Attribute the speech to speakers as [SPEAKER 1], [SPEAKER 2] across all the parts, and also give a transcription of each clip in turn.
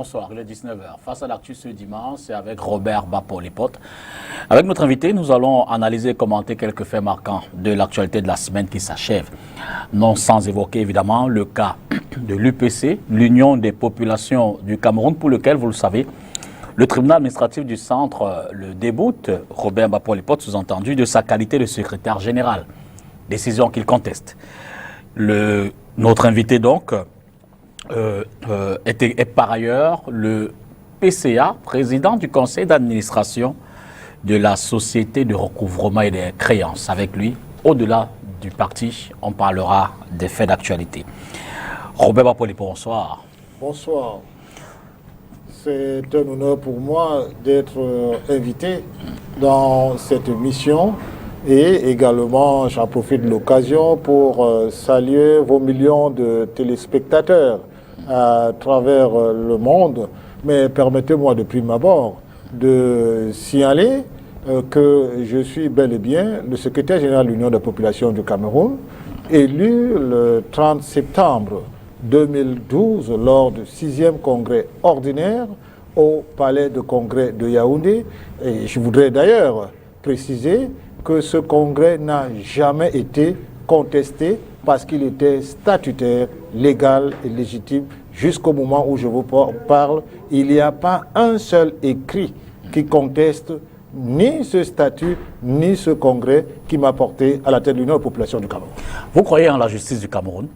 [SPEAKER 1] bonsoir, il est 19h. Face à l'actu ce dimanche, c'est avec Robert Bapolipote. Avec notre invité, nous allons analyser et commenter quelques faits marquants de l'actualité de la semaine qui s'achève. Non sans évoquer évidemment le cas de l'UPC, l'Union des populations du Cameroun, pour lequel, vous le savez, le tribunal administratif du centre le déboute, Robert Bapolipote, sous-entendu, de sa qualité de secrétaire général. Décision qu'il conteste. Notre invité donc est par ailleurs le PCA, président du conseil d'administration de la Société de recouvrement et des créances. Avec lui, au-delà du parti, on parlera des faits d'actualité. Robert Bapolipote, bonsoir.
[SPEAKER 2] Bonsoir. C'est un honneur pour moi d'être invité dans cette mission. Et également, j'en profite de l'occasion pour saluer vos millions de téléspectateurs à travers le monde. Mais permettez-moi de prime abord de signaler que je suis bel et bien le secrétaire général de l'Union des populations du Cameroun, élu le 30 septembre 2012 lors du 6e congrès ordinaire au palais de congrès de Yaoundé. Et je voudrais d'ailleurs préciser que ce congrès n'a jamais été contesté parce qu'il était statutaire, légal et légitime. Jusqu'au moment où je vous parle, il n'y a pas un seul écrit qui conteste ni ce statut, ni ce congrès qui m'a porté à la tête de l'Union des populations du Cameroun.
[SPEAKER 1] Vous croyez en la justice du Cameroun?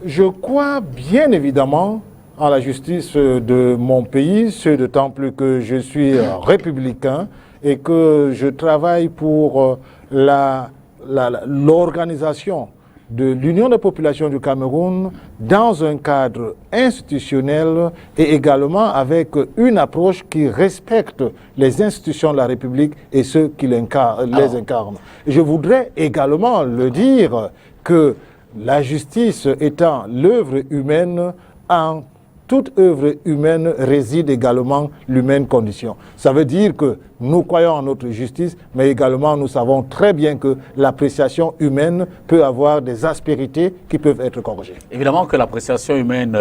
[SPEAKER 2] Je crois bien évidemment en la justice de mon pays, ce d'autant plus que je suis républicain et que je travaille pour l'organisation de l'Union des populations du Cameroun dans un cadre institutionnel et également avec une approche qui respecte les institutions de la République et ceux qui les incarnent. Je voudrais également le dire que la justice étant l'œuvre humaine, en toute œuvre humaine réside également l'humaine condition. Ça veut dire que nous croyons en notre justice, mais également nous savons très bien que l'appréciation humaine peut avoir des aspérités qui peuvent être corrigées.
[SPEAKER 1] Évidemment que l'appréciation humaine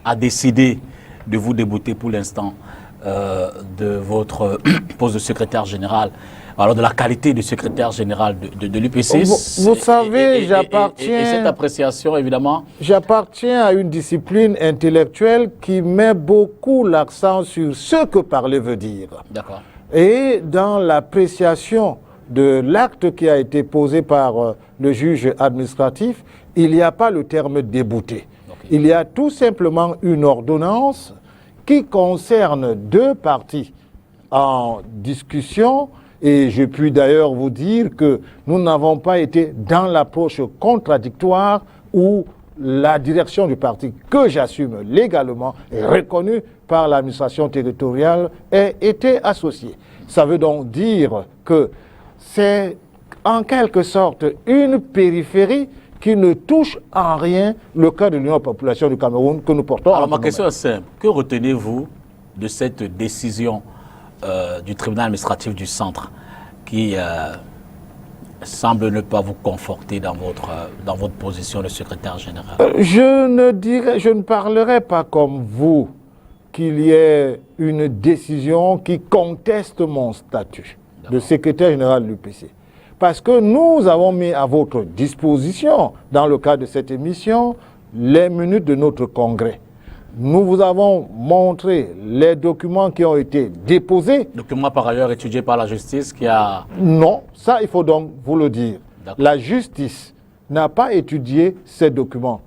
[SPEAKER 1] a décidé de vous débouter pour l'instant de votre poste de secrétaire général, alors de la qualité de secrétaire général de l'UPC.
[SPEAKER 2] Vous savez, j'appartiens...
[SPEAKER 1] Et cette appréciation, évidemment...
[SPEAKER 2] J'appartiens à une discipline intellectuelle qui met beaucoup l'accent sur ce que parler veut dire.
[SPEAKER 1] D'accord.
[SPEAKER 2] Et dans l'appréciation de l'acte qui a été posé par le juge administratif, il n'y a pas le terme débouté. Okay. Il y a tout simplement une ordonnance qui concerne deux parties en discussion. Et je puis d'ailleurs vous dire que nous n'avons pas été dans l'approche contradictoire où la direction du parti que j'assume légalement et reconnue par l'administration territoriale ait été associée. Ça veut donc dire que c'est en quelque sorte une périphérie qui ne touche en rien le cas de l'Union des populations du Cameroun que nous portons.
[SPEAKER 1] Alors ma question est simple. Que retenez-vous de cette décision du tribunal administratif du centre qui semble ne pas vous conforter dans votre position de secrétaire général?
[SPEAKER 2] Je ne parlerai pas comme vous qu'il y ait une décision qui conteste mon statut de secrétaire général de l'UPC. Parce que nous avons mis à votre disposition, dans le cadre de cette émission, les minutes de notre congrès. Nous vous avons montré les documents qui ont été déposés.
[SPEAKER 1] Documents par ailleurs étudiés par la justice qui a...
[SPEAKER 2] Non, ça il faut donc vous le dire. La justice n'a pas étudié ces documents.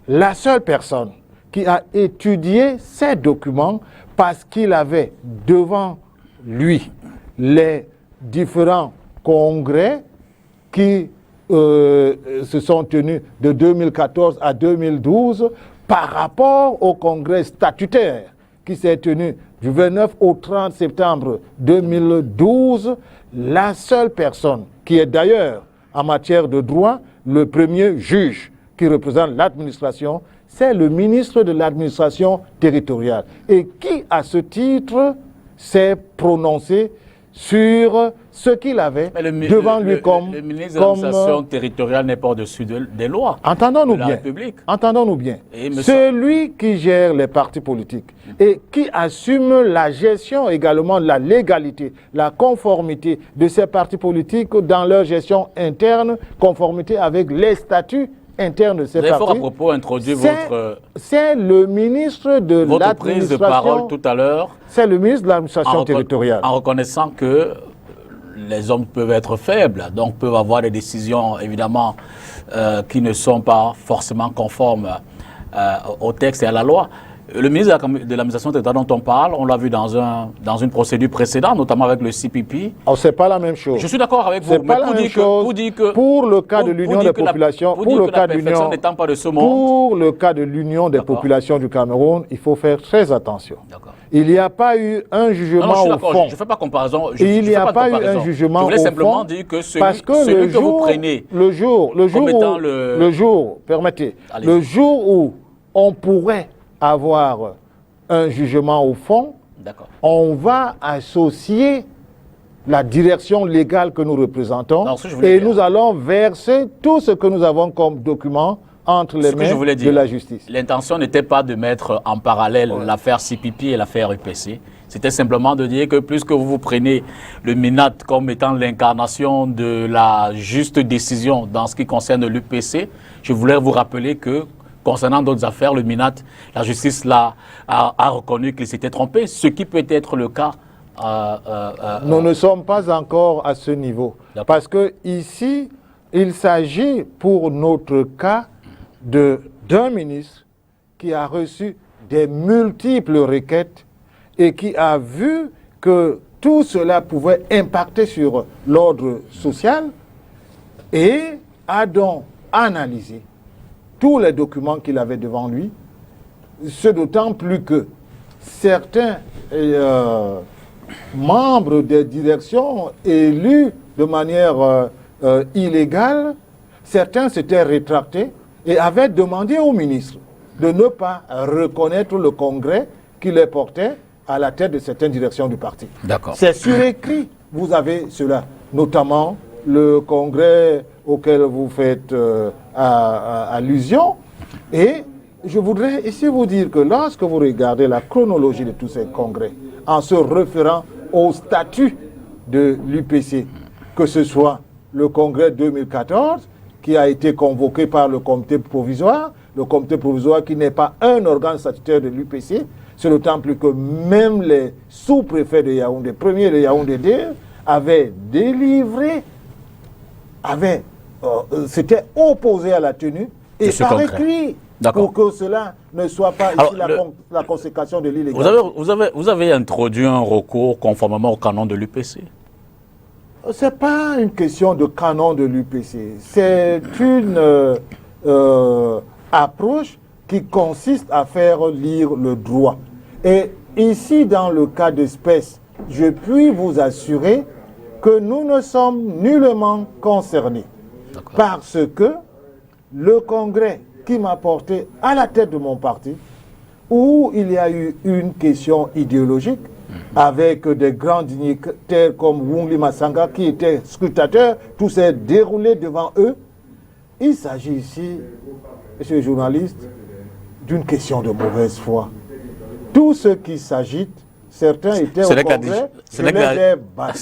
[SPEAKER 2] La seule personne qui a étudié ces documents parce qu'il avait devant lui les différents congrès qui se sont tenus de 2014 à 2012 par rapport au congrès statutaire qui s'est tenu du 29 au 30 septembre 2012, la seule personne qui est d'ailleurs en matière de droit le premier juge qui représente l'administration, c'est le ministre de l'administration territoriale et qui à ce titre s'est prononcé sur ce qu'il avait devant lui comme...
[SPEAKER 1] Le ministre de l'administration territoriale n'est pas au-dessus des lois
[SPEAKER 2] Entendons-nous
[SPEAKER 1] de la
[SPEAKER 2] bien.
[SPEAKER 1] République.
[SPEAKER 2] Entendons-nous bien.
[SPEAKER 1] Et
[SPEAKER 2] Celui qui gère les partis politiques et qui assume la gestion également de la légalité, la conformité de ces partis politiques dans leur gestion interne, conformité avec les statuts internes de ces partis.
[SPEAKER 1] Vous avez à propos introduit
[SPEAKER 2] c'est le ministre de l'administration.
[SPEAKER 1] Votre prise de parole tout à l'heure.
[SPEAKER 2] C'est le ministre de l'administration territoriale.
[SPEAKER 1] En reconnaissant que les hommes peuvent être faibles, donc peuvent avoir des décisions évidemment qui ne sont pas forcément conformes au texte et à la loi. Le ministre de l'administration territoriale dont on parle, on l'a vu dans une procédure précédente, notamment avec le CPP.
[SPEAKER 2] Oh, c'est pas la même chose.
[SPEAKER 1] Je suis d'accord avec vous.
[SPEAKER 2] C'est pas la même chose. Pour le cas de l'Union des populations, pour le cas de l'Union,
[SPEAKER 1] n'étant pas de ce monde.
[SPEAKER 2] Pour le cas de l'Union des populations du Cameroun, il faut faire très attention. Il n'y a pas eu un jugement au fond.
[SPEAKER 1] Je ne fais pas comparaison.
[SPEAKER 2] Il n'y a pas eu un jugement au fond.
[SPEAKER 1] Je voulais simplement dire que celui que vous prenez
[SPEAKER 2] le jour où on pourrait avoir un jugement au fond, on va associer la direction légale que nous représentons et nous allons verser tout ce que nous avons comme document entre les mains de la justice.
[SPEAKER 1] L'intention n'était pas de mettre en parallèle l'affaire CPP et l'affaire UPC. C'était simplement de dire que puisque vous prenez le MINAT comme étant l'incarnation de la juste décision dans ce qui concerne l'UPC, je voulais vous rappeler que concernant d'autres affaires, le MINAT, la justice a reconnu qu'il s'était trompé, ce qui peut être le cas.
[SPEAKER 2] Nous ne sommes pas encore à ce niveau. Parce que ici, il s'agit pour notre cas d'un ministre qui a reçu des multiples requêtes et qui a vu que tout cela pouvait impacter sur l'ordre social et a donc analysé tous les documents qu'il avait devant lui, ce d'autant plus que certains membres des directions élus de manière illégale, certains s'étaient rétractés et avaient demandé au ministre de ne pas reconnaître le congrès qui les portait à la tête de certaines directions du parti. C'est sur écrit, vous avez cela, notamment le congrès auquel vous faites allusion. Et je voudrais ici vous dire que lorsque vous regardez la chronologie de tous ces congrès, en se référant au statut de l'UPC, que ce soit le congrès 2014, qui a été convoqué par le comité provisoire qui n'est pas un organe statutaire de l'UPC, c'est d'autant plus que même les sous-préfets de Yaoundé, premiers de Yaoundé 2, avaient délivré, s'étaient opposés à la tenue, et par écrit, pour que cela ne soit pas ici la consécration de l'illégalité.
[SPEAKER 1] Vous avez introduit un recours conformément au canon de l'UPC.
[SPEAKER 2] Ce n'est pas une question de canon de l'UPC, c'est une approche qui consiste à faire lire le droit. Et ici, dans le cas d'espèce, je puis vous assurer que nous ne sommes nullement concernés. Parce que le congrès qui m'a porté à la tête de mon parti, où il y a eu une question idéologique, avec des grands dignitaires comme Wungli Masanga qui était scrutateur, tout s'est déroulé devant eux. Il s'agit ici, monsieur le journaliste, d'une question de mauvaise foi. Tous ceux qui s'agitent, certains étaient au congrès,
[SPEAKER 1] ce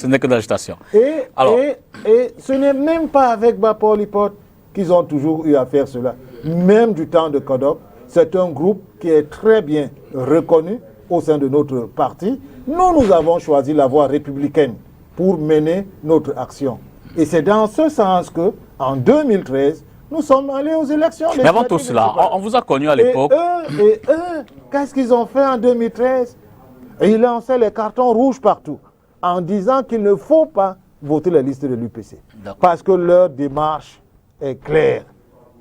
[SPEAKER 1] n'est que de l'agitation.
[SPEAKER 2] Et ce n'est même pas avec Bapol Ipot qu'ils ont toujours eu à faire cela. Même du temps de Kodok, c'est un groupe qui est très bien reconnu au sein de notre parti. Nous avons choisi la voie républicaine pour mener notre action. Et c'est dans ce sens que, en 2013, nous sommes allés aux élections.
[SPEAKER 1] Mais avant tout cela, on vous a connu à l'époque.
[SPEAKER 2] Et eux, qu'est-ce qu'ils ont fait en 2013? Et ils lançaient les cartons rouges partout, en disant qu'il ne faut pas voter les listes de l'UPC. Parce que leur démarche est claire.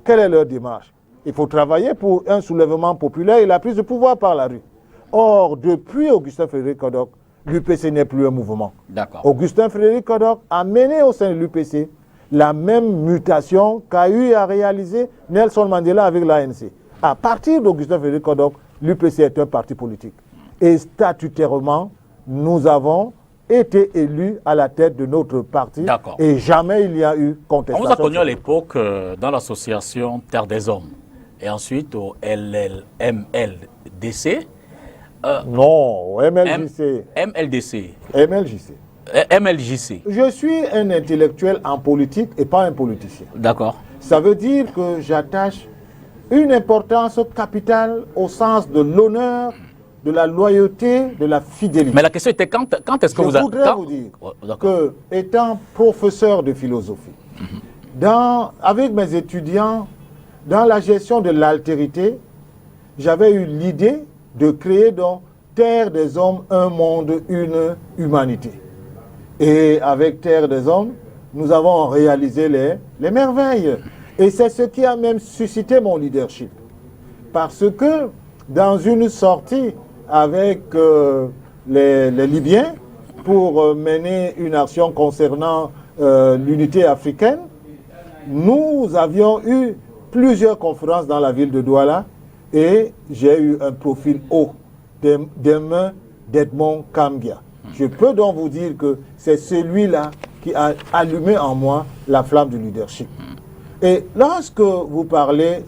[SPEAKER 2] Quelle est leur démarche? Il faut travailler pour un soulèvement populaire et la prise de pouvoir par la rue. Or, depuis Augustin Frédéric Kodok, l'UPC n'est plus un mouvement. Augustin Frédéric Kodok a mené au sein de l'UPC la même mutation qu'a eu à réaliser Nelson Mandela avec l'ANC. À partir d'Augustin Frédéric Kodok, l'UPC est un parti politique. Et statutairement, nous avons été élu à la tête de notre parti et jamais il y a eu contestation.
[SPEAKER 1] On vous a connu à l'époque dans l'association Terre des Hommes et ensuite au LLMLDC.
[SPEAKER 2] Non, au MLJC.
[SPEAKER 1] MLDC.
[SPEAKER 2] MLJC.
[SPEAKER 1] MLJC.
[SPEAKER 2] Je suis un intellectuel en politique et pas un politicien.
[SPEAKER 1] D'accord.
[SPEAKER 2] Ça veut dire que j'attache une importance capitale au sens de l'honneur, de la loyauté, de la fidélité.
[SPEAKER 1] Mais la question était quand est-ce que vous avez...
[SPEAKER 2] Je voudrais vous dire que, étant professeur de philosophie, avec mes étudiants, dans la gestion de l'altérité, j'avais eu l'idée de créer dans Terre des Hommes un monde, une humanité. Et avec Terre des Hommes, nous avons réalisé les merveilles. Et c'est ce qui a même suscité mon leadership. Parce que dans une sortie avec les Libyens pour mener une action concernant l'unité africaine, nous avions eu plusieurs conférences dans la ville de Douala et j'ai eu un profil haut des mains d'Edmond Kamgia. Je peux donc vous dire que c'est celui-là qui a allumé en moi la flamme du leadership. Et lorsque vous parlez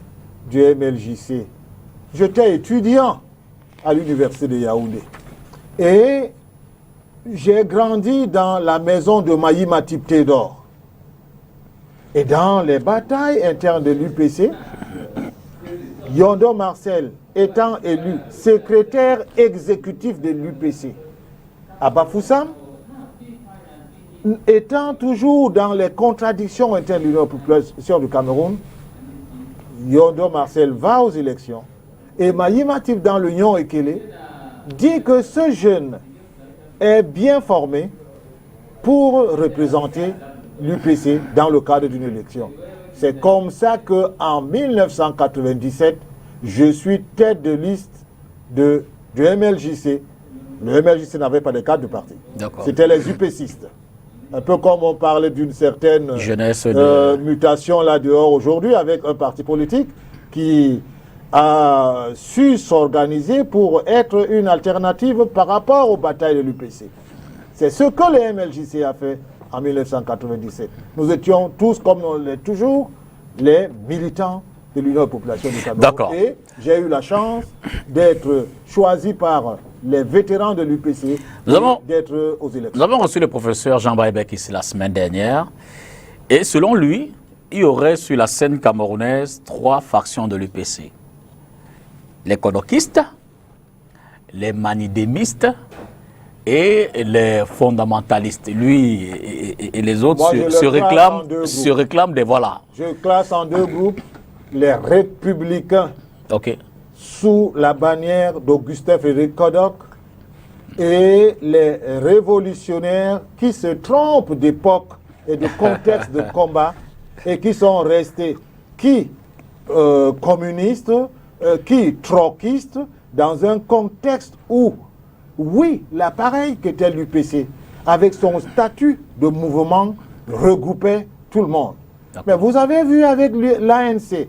[SPEAKER 2] du MLJC, j'étais étudiant à l'université de Yaoundé. Et j'ai grandi dans la maison de Maï Matip Théodore. Et dans les batailles internes de l'UPC, Yondo Marcel étant élu secrétaire exécutif de l'UPC, Abba Foussam étant toujours dans les contradictions internes de l'Union populaire du Cameroun, Yondo Marcel va aux élections et Maï Matip dans l'Union Ekele dit que ce jeune est bien formé pour représenter l'UPC dans le cadre d'une élection. C'est comme ça qu'en 1997, je suis tête de liste du MLJC. Le MLJC n'avait pas de cadre de parti. C'était les UPCistes. Un peu comme on parlait d'une certaine mutation là dehors aujourd'hui avec un parti politique qui a su s'organiser pour être une alternative par rapport aux batailles de l'UPC. C'est ce que le MLJC a fait en 1997. Nous étions tous, comme on l'est toujours, les militants de l'Union population du Cameroun. Et j'ai eu la chance d'être choisi par les vétérans de l'UPC d'être aux élections.
[SPEAKER 1] Nous avons reçu le professeur Jean Baïbek ici la semaine dernière. Et selon lui, il y aurait sur la scène camerounaise 3 factions de l'UPC. Les kodokistes, les manidémistes et les fondamentalistes. Lui et les autres se réclament des voilà.
[SPEAKER 2] Je classe en 2 groupes les républicains sous la bannière d'Augustin Frédéric Kodok et les révolutionnaires qui se trompent d'époque et de contexte de combat et qui sont restés communistes, qui troquistes dans un contexte où oui, l'appareil qu'était l'UPC, avec son statut de mouvement, regroupait tout le monde. Mais vous avez vu avec l'ANC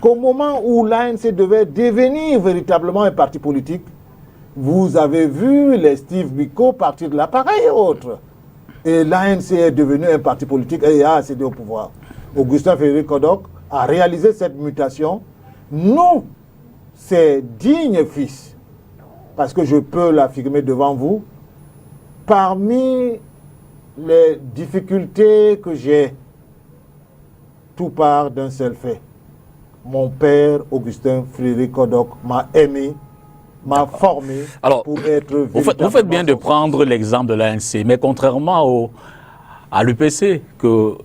[SPEAKER 2] qu'au moment où l'ANC devait devenir véritablement un parti politique, vous avez vu les Steve Biko partir de l'appareil et autres. Et l'ANC est devenu un parti politique et a accédé au pouvoir. Augustin Frédéric Kodok a réalisé cette mutation. Nous, ces dignes fils, parce que je peux l'affirmer devant vous, parmi les difficultés que j'ai, tout part d'un seul fait. Mon père, Augustin Frédéric Kodok, m'a aimé, m'a formé pour être
[SPEAKER 1] vous faites bien de prendre l'exemple de l'ANC, mais contrairement à l'UPC dont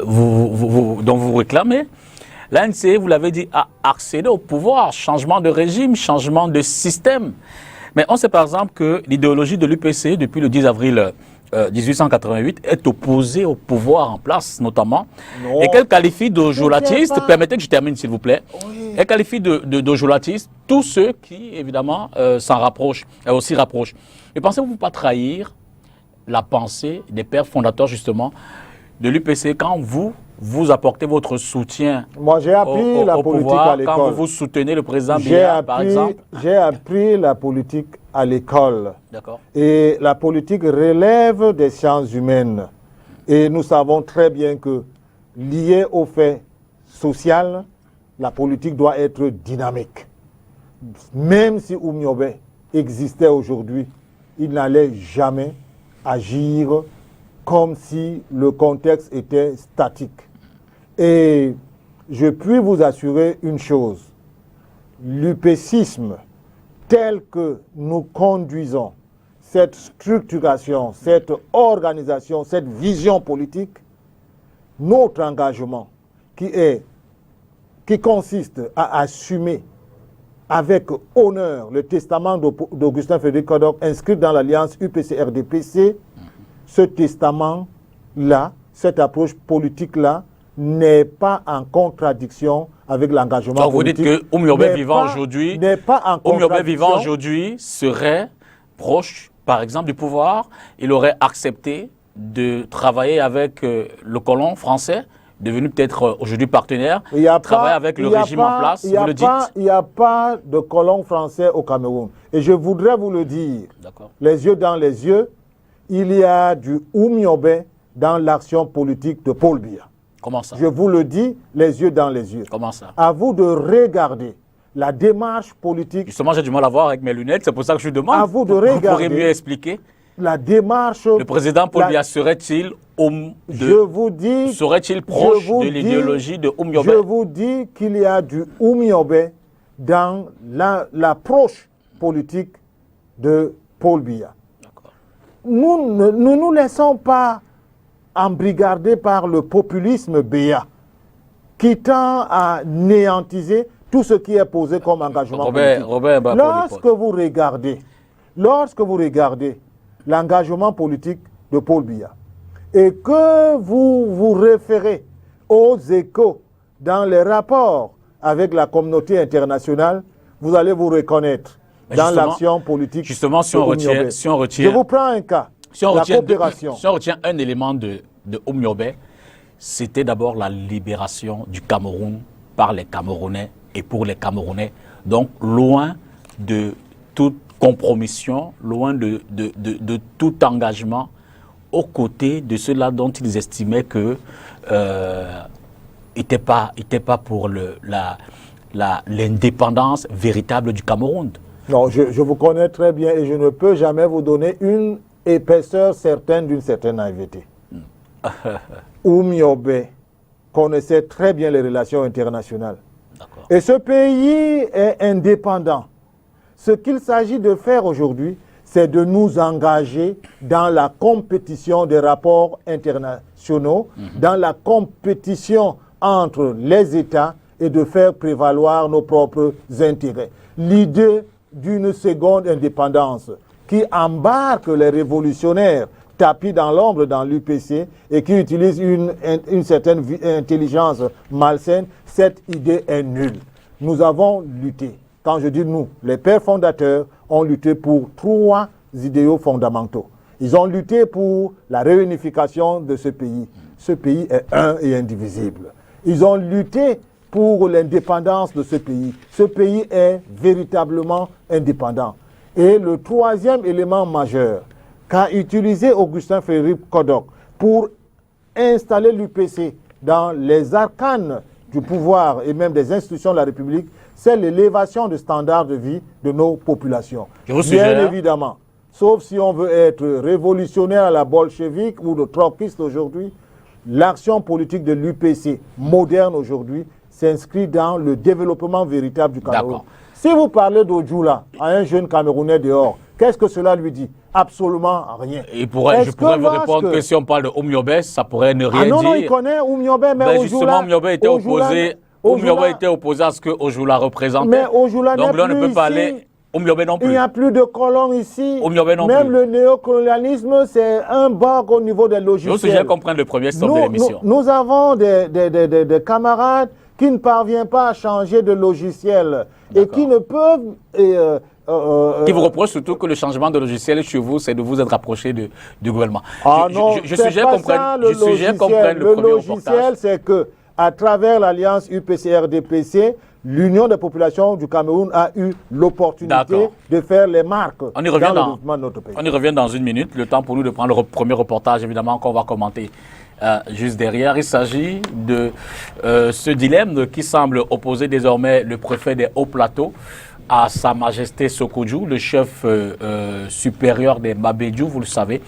[SPEAKER 1] vous réclamez, l'ANC, vous l'avez dit, a accédé au pouvoir, changement de régime, changement de système. Mais on sait par exemple que l'idéologie de l'UPC, depuis le 10 avril 1888, est opposée au pouvoir en place, notamment. Non. Et qu'elle qualifie d'ojolatistes, permettez que je termine s'il vous plaît, elle qualifie d'ojolatistes tous ceux qui, évidemment, s'en rapprochent, aussi rapprochent. Et pensez-vous pas trahir la pensée des pères fondateurs, justement, de l'UPC quand vous apportez votre soutien
[SPEAKER 2] Moi, j'ai appris la politique
[SPEAKER 1] pouvoir,
[SPEAKER 2] à l'école.
[SPEAKER 1] Quand vous soutenez le président Biya, par exemple.
[SPEAKER 2] J'ai appris la politique à l'école.
[SPEAKER 1] D'accord.
[SPEAKER 2] Et la politique relève des sciences humaines. Et nous savons très bien que, lié au fait social, la politique doit être dynamique. Même si Oumyobé existait aujourd'hui, il n'allait jamais agir comme si le contexte était statique. Et je puis vous assurer une chose, l'UPCisme tel que nous conduisons cette structuration, cette organisation, cette vision politique, notre engagement qui consiste à assumer avec honneur le testament d'Augustin Frédéric Kodok inscrit dans l'alliance UPC-RDPC, ce testament-là, cette approche politique-là, n'est pas en contradiction avec l'engagement politique.
[SPEAKER 1] Vous dites que Oumyobé vivant aujourd'hui, serait proche, par exemple, du pouvoir. Il aurait accepté de travailler avec le colon français, devenu peut-être aujourd'hui partenaire, travailler avec le régime en place, vous le dites.
[SPEAKER 2] Il n'y a pas de colon français au Cameroun. Et je voudrais vous le dire, les yeux dans les yeux, il y a du Oumyobé dans l'action politique de Paul Biya.
[SPEAKER 1] Comment ça?
[SPEAKER 2] Je vous le dis, les yeux dans les yeux.
[SPEAKER 1] Comment ça?
[SPEAKER 2] À vous de regarder la démarche politique.
[SPEAKER 1] Justement, j'ai du mal à voir avec mes lunettes, c'est pour ça que je demande.
[SPEAKER 2] À vous de regarder.
[SPEAKER 1] Vous pourriez mieux expliquer?
[SPEAKER 2] La démarche.
[SPEAKER 1] Le président Paul Biya serait-il serait-il proche de l'idéologie de Oumyobé?
[SPEAKER 2] Je vous dis qu'il y a du Oumyobé dans l'approche politique de Paul Biya. Nous ne nous laissons pas embrigadés par le populisme Biya qui tend à néantiser tout ce qui est posé comme engagement politique. Lorsque vous regardez l'engagement politique de Paul Biya et que vous vous référez aux échos dans les rapports avec la communauté internationale, vous allez vous reconnaître dans l'action politique.
[SPEAKER 1] Justement, si on retient,
[SPEAKER 2] je vous prends un cas.
[SPEAKER 1] Si on retient un élément de Oumyobé, c'était d'abord la libération du Cameroun par les Camerounais et pour les Camerounais. Donc, loin de toute compromission, loin de tout engagement aux côtés de ceux-là dont ils estimaient que n'était pas pour l'indépendance véritable du Cameroun.
[SPEAKER 2] Non, je vous connais très bien et je ne peux jamais vous donner une épaisseur certaine d'une certaine naïveté. Oumyobé connaissait très bien les relations internationales. Et ce pays est indépendant. Ce qu'il s'agit de faire aujourd'hui, c'est de nous engager dans la compétition des rapports internationaux, dans la compétition entre les États et de faire prévaloir nos propres intérêts. L'idée d'une seconde indépendance qui embarque les révolutionnaires tapis dans l'ombre dans l'UPC et qui utilise une certaine intelligence malsaine, cette idée est nulle. Nous avons lutté. Quand je dis nous, les pères fondateurs ont lutté pour 3 idéaux fondamentaux. Ils ont lutté pour la réunification de ce pays. Ce pays est un et indivisible. Ils ont lutté pour l'indépendance de ce pays. Ce pays est véritablement indépendant. Et le 3e élément majeur qu'a utilisé Augustin Frédéric Kodok pour installer l'UPC dans les arcanes du pouvoir et même des institutions de la République, c'est l'élévation du standard de vie de nos populations. Bien évidemment, sauf si on veut être révolutionnaire à la bolchevique ou de trotskiste aujourd'hui, l'action politique de l'UPC moderne aujourd'hui s'inscrit dans le développement véritable du Cameroun. Si vous parlez d'Odjoula à un jeune Camerounais dehors, qu'est-ce que cela lui dit? Absolument rien.
[SPEAKER 1] Je pourrais vous répondre que si on parle de Oumyobé, ça pourrait ne rien dire.
[SPEAKER 2] Non, il connaît Oumyobé, mais
[SPEAKER 1] justement, Oumyobé était opposé à ce que Odjoula représentait.
[SPEAKER 2] Mais Odjoula
[SPEAKER 1] donc là, on ne peut pas aller Oumyobé non plus.
[SPEAKER 2] Il n'y a plus de colons ici.
[SPEAKER 1] Oumyobé non
[SPEAKER 2] Même
[SPEAKER 1] plus.
[SPEAKER 2] le néocolonialisme, c'est un bug au niveau des logiciels.
[SPEAKER 1] Je suggère qu'on prenne le premier stop de l'émission.
[SPEAKER 2] Nous avons des camarades qui ne parviennent pas à changer de logiciel et qui ne peuvent...
[SPEAKER 1] qui vous reproche surtout que le changement de logiciel chez vous, c'est de vous être rapproché du gouvernement.
[SPEAKER 2] Ah non,
[SPEAKER 1] je suggère qu'on prenne le premier
[SPEAKER 2] logiciel, c'est que à travers l'alliance UPC-RDPC, l'Union des populations du Cameroun a eu l'opportunité de faire les marques dans le développement de notre pays.
[SPEAKER 1] On y revient dans une minute. Le temps pour nous de prendre le premier reportage, évidemment, qu'on va commenter juste derrière. Il s'agit de ce dilemme qui semble opposer désormais le préfet des Hauts-Plateaux à Sa Majesté Sokudju, le chef supérieur des Mabédjou, vous le savez.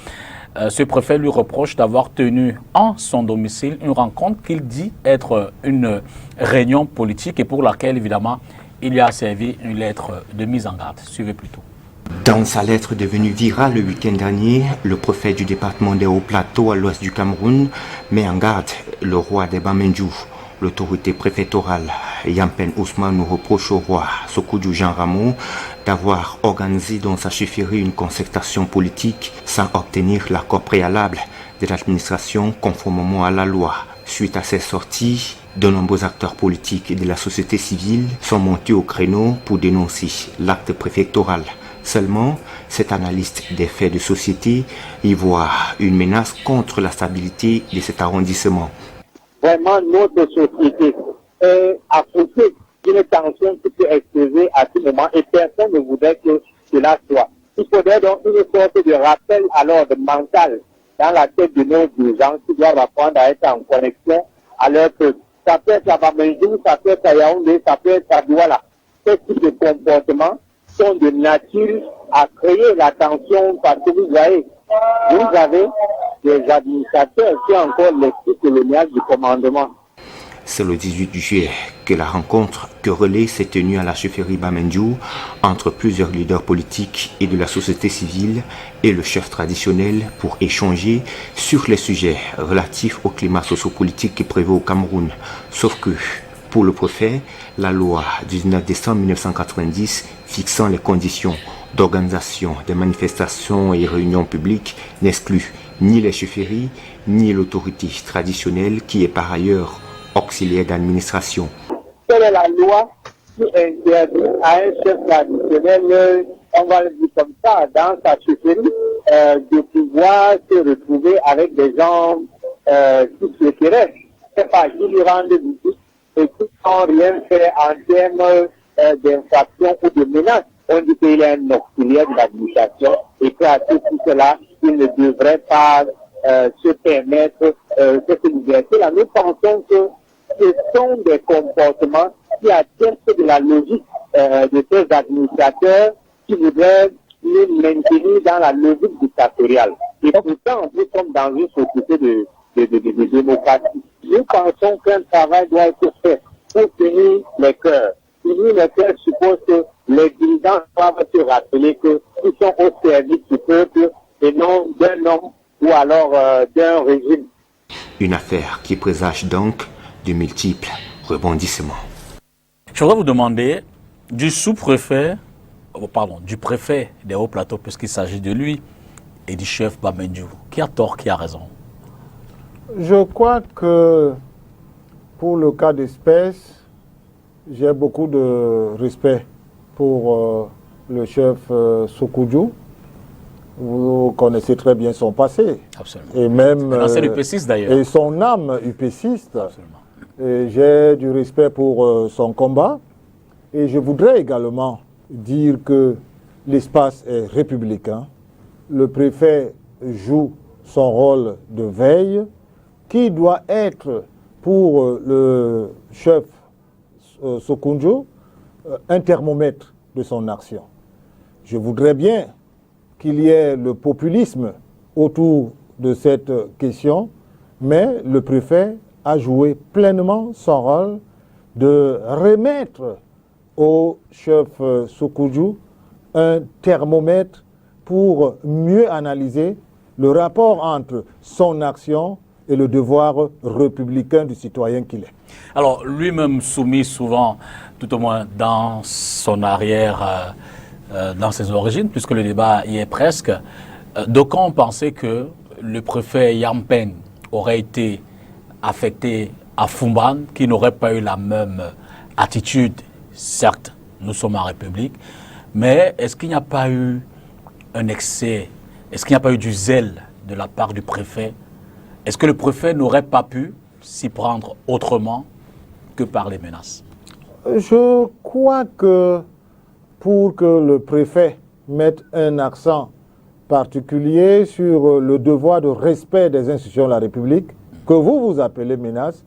[SPEAKER 1] Ce préfet lui reproche d'avoir tenu en son domicile une rencontre qu'il dit être une réunion politique et pour laquelle, évidemment, il lui a servi une lettre de mise en garde. Suivez plutôt.
[SPEAKER 3] Dans sa lettre devenue virale le week-end dernier, le préfet du département des Hauts-Plateaux à l'ouest du Cameroun met en garde le roi des Bamendjou. L'autorité préfectorale Yampen Ousmane nous reproche au roi Sokudju Jean Rameau d'avoir organisé dans sa chefferie une concertation politique sans obtenir l'accord préalable de l'administration conformément à la loi. Suite à ces sorties, de nombreux acteurs politiques et de la société civile sont montés au créneau pour dénoncer l'acte préfectoral. Seulement, cet analyste des faits de société y voit une menace contre la stabilité de cet arrondissement.
[SPEAKER 4] Vraiment, notre société est affectée d'une tension qui peut exploser à tout moment et personne ne voudrait que cela soit. Il faudrait donc une sorte de rappel à l'ordre mental dans la tête de nos gens qui doivent apprendre à être en connexion à leur peuple. Ça peut être à Bamendjou, ça peut être à Yaoundé, ça peut être à Douala. Ce type de comportements sont de nature à créer la tension parce que vous voyez, vous avez des administrateurs qui ont encore l'esprit colonial du commandement.
[SPEAKER 3] C'est le 18 juillet que la rencontre querellée s'est tenue à la chefferie Bamendjou entre plusieurs leaders politiques et de la société civile et le chef traditionnel pour échanger sur les sujets relatifs au climat sociopolitique qui prévaut au Cameroun. Sauf que, pour le préfet, la loi du 19 décembre 1990 fixant les conditions d'organisation des manifestations et réunions publiques n'exclut ni les chefferies, ni l'autorité traditionnelle qui est par ailleurs auxiliaire d'administration.
[SPEAKER 4] Quelle est la loi qui interdit à un chef traditionnel, on va le dire comme ça, dans sa chefferie, de pouvoir se retrouver avec des gens qui souhaiteraient, c'est pas, qui lui rendent visite et qui n'ont rien fait en termes d'infraction ou de menace. On dit qu'il est un auxiliaire de l'administration et qu'à tout cela, il ne devrait pas se permettre cette liberté-là. Nous pensons que ce sont des comportements qui attestent de la logique de ces administrateurs qui voudraient nous maintenir dans la logique dictatoriale. Et pourtant, nous sommes dans une société de démocratie. Nous pensons qu'un travail doit être fait pour tenir les cœurs. Tenir les cœurs suppose que les dirigeants doivent se rappeler qu'ils sont au service du peuple et non d'un homme ou alors d'un régime.
[SPEAKER 3] Une affaire qui présage donc de multiples rebondissements.
[SPEAKER 1] Je voudrais vous demander du sous-préfet, du préfet des Hauts-Plateaux, puisqu'il s'agit de lui, et du chef Bamendjou. Qui a tort, qui a raison?
[SPEAKER 2] Je crois que pour le cas d'espèce, j'ai beaucoup de respect pour le chef Sokudju. Vous connaissez très bien son passé.
[SPEAKER 1] Absolument.
[SPEAKER 2] Et même
[SPEAKER 1] UP6 d'ailleurs.
[SPEAKER 2] Et son âme UP6.
[SPEAKER 1] Absolument.
[SPEAKER 2] J'ai du respect pour son combat. Et je voudrais également dire que l'espace est républicain. Le préfet joue son rôle de veille qui doit être pour le chef Sokudju un thermomètre de son action. Je voudrais bien qu'il y ait le populisme autour de cette question, mais le préfet a joué pleinement son rôle de remettre au chef Sokudju un thermomètre pour mieux analyser le rapport entre son action et le devoir républicain du citoyen qu'il est.
[SPEAKER 1] Alors, lui-même soumis souvent, tout au moins dans son arrière, dans ses origines, puisque le débat y est presque, d'aucuns ont pensé que le préfet Yampen aurait été affecté à Fumban, qui n'aurait pas eu la même attitude. Certes, nous sommes en République, mais est-ce qu'il n'y a pas eu un excès? Est-ce qu'il n'y a pas eu du zèle de la part du préfet? Est-ce que le préfet n'aurait pas pu s'y prendre autrement que par les menaces?
[SPEAKER 2] Je crois que pour que le préfet mette un accent particulier sur le devoir de respect des institutions de la République, que vous appelez menace,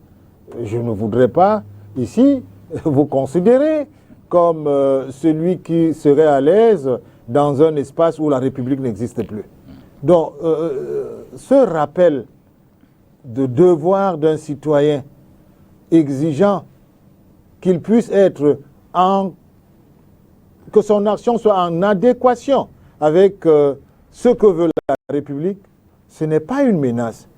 [SPEAKER 2] je ne voudrais pas ici vous considérer comme celui qui serait à l'aise dans un espace où la République n'existe plus. Donc, ce rappel de devoir d'un citoyen exigeant qu'il puisse être que son action soit en adéquation avec ce que veut la République, ce n'est pas une menace.